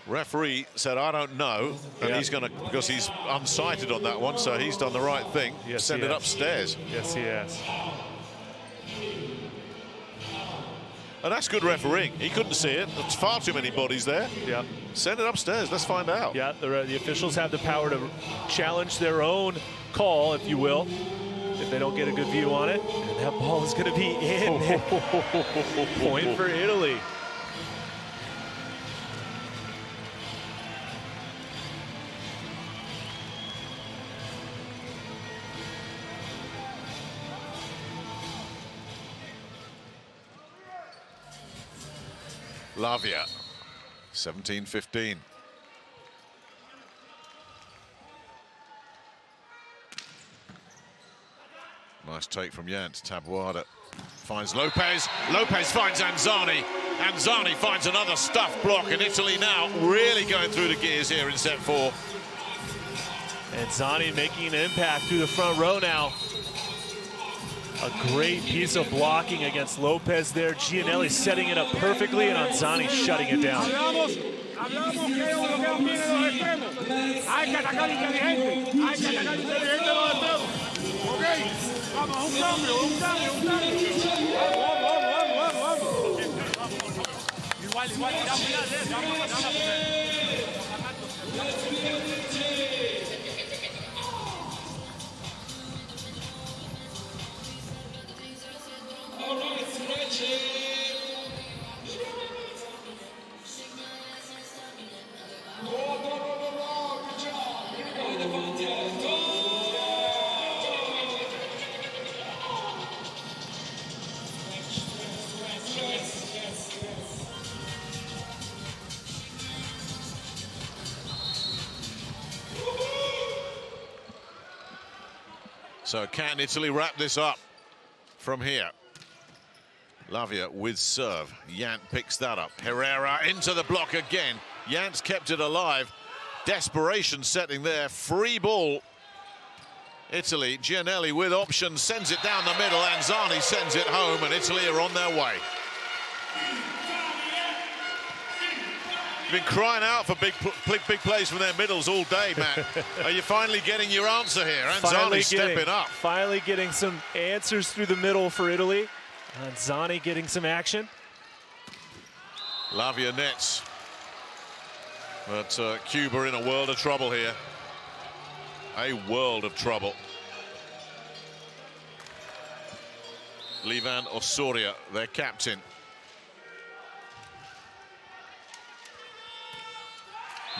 referee said, I don't know. And he's going to, because he's unsighted on that one, so he's done the right thing. Yes, send it upstairs. Yes, he has. And that's good refereeing. He couldn't see it. There's far too many bodies there. Yeah. Send it upstairs. Let's find out. Yeah, the officials have the power to challenge their own call, if you will, if they don't get a good view on it. And that ball is going to be in. Point for Italy. Lavia, 17-15. Nice take from Yant. Taboada finds Lopez. Lopez finds Anzani. Anzani finds another stuffed block, and Italy now really going through the gears here in set 4. Anzani making an impact through the front row now. A great piece of blocking against Lopez there. Gianelli setting it up perfectly, and Anzani shutting it down. Hablamos que lo que viene los extremos. Hay que atacar inteligente. Hay que atacar inteligente los extremos. Ok, vamos, un cambio. Vamos. Igual, ya final, So can Italy wrap this up from here? Lavia with serve. Yant picks that up. Herrera into the block again. Yant's kept it alive. Desperation setting there. Free ball. Italy. Gianelli with options. Sends it down the middle. Anzani sends it home, and Italy are on their way. Been crying out for big plays from their middles all day, Matt. Are you finally getting your answer here? Anzani stepping up. Finally getting some answers through the middle for Italy. Anzani getting some action. Lavia nets. But Cuba in a world of trouble here. a world of trouble. Livan Osoria, their captain.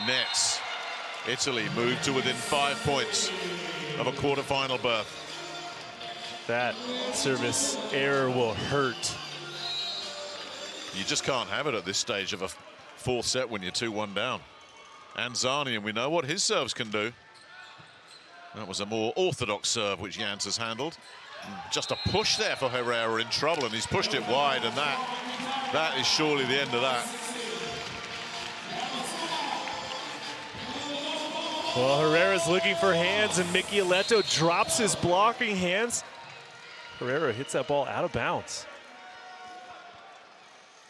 Nets. Italy moved to within 5 points of a quarterfinal berth. That service error will hurt. You just can't have it at this stage of a fourth set when you're 2-1 down. Anzani, and we know what his serves can do. That was a more orthodox serve which Jans has handled. Just a push there for Herrera in trouble, and he's pushed it wide, and that is surely the end of that. Well, Herrera's looking for hands, and Michieletto drops his blocking hands. Herrera hits that ball out of bounds.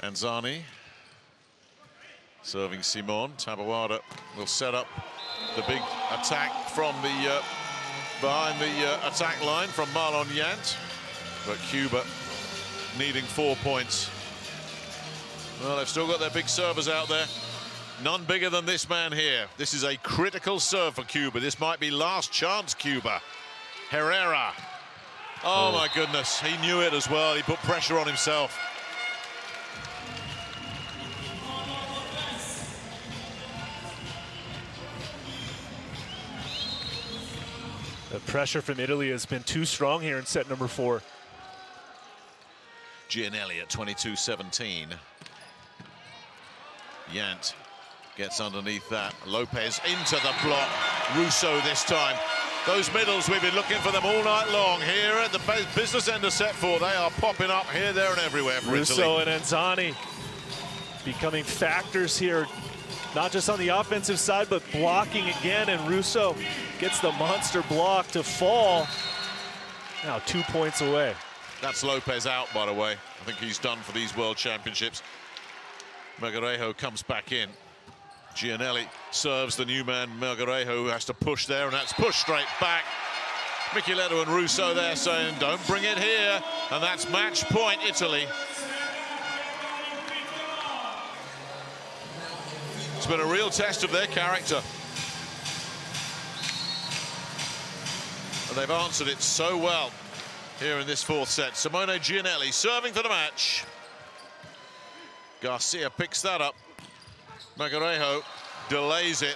Anzani serving Simon. Tabawada will set up the big attack from the behind the attack line from Marlon Jans, but Cuba needing 4 points. Well, they've still got their big servers out there. None bigger than this man here. This is a critical serve for Cuba. This might be last chance, Cuba. Herrera. Oh my goodness, he knew it as well. He put pressure on himself. The pressure from Italy has been too strong here in set number 4. Gianelli at 22-17. Yant gets underneath that. Lopez into the block. Russo this time. Those middles, we've been looking for them all night long. Here at the business end of set 4, they are popping up here, there, and everywhere for Russo Italy. and Anzani becoming factors here, not just on the offensive side, but blocking again, and Russo gets the monster block to fall. Now 2 points away. That's Lopez out, by the way. I think he's done for these World Championships. Margarejo comes back in. Gianelli serves the new man, Margarejo, who has to push there, and that's pushed straight back. Michieletto and Russo there saying, don't bring it here. And that's match point, Italy. It's been a real test of their character. And they've answered it so well here in this fourth set. Simone Gianelli serving for the match. Garcia picks that up. Margarejo delays it.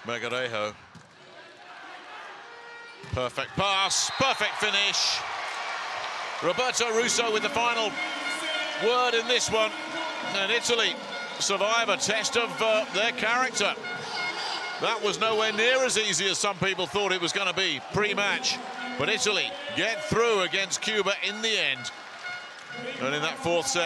Margarejo. Perfect pass, perfect finish. Roberto Russo with the final word in this one. And Italy survive a test of their character. That was nowhere near as easy as some people thought it was going to be pre-match. But Italy get through against Cuba in the end. And in that fourth set,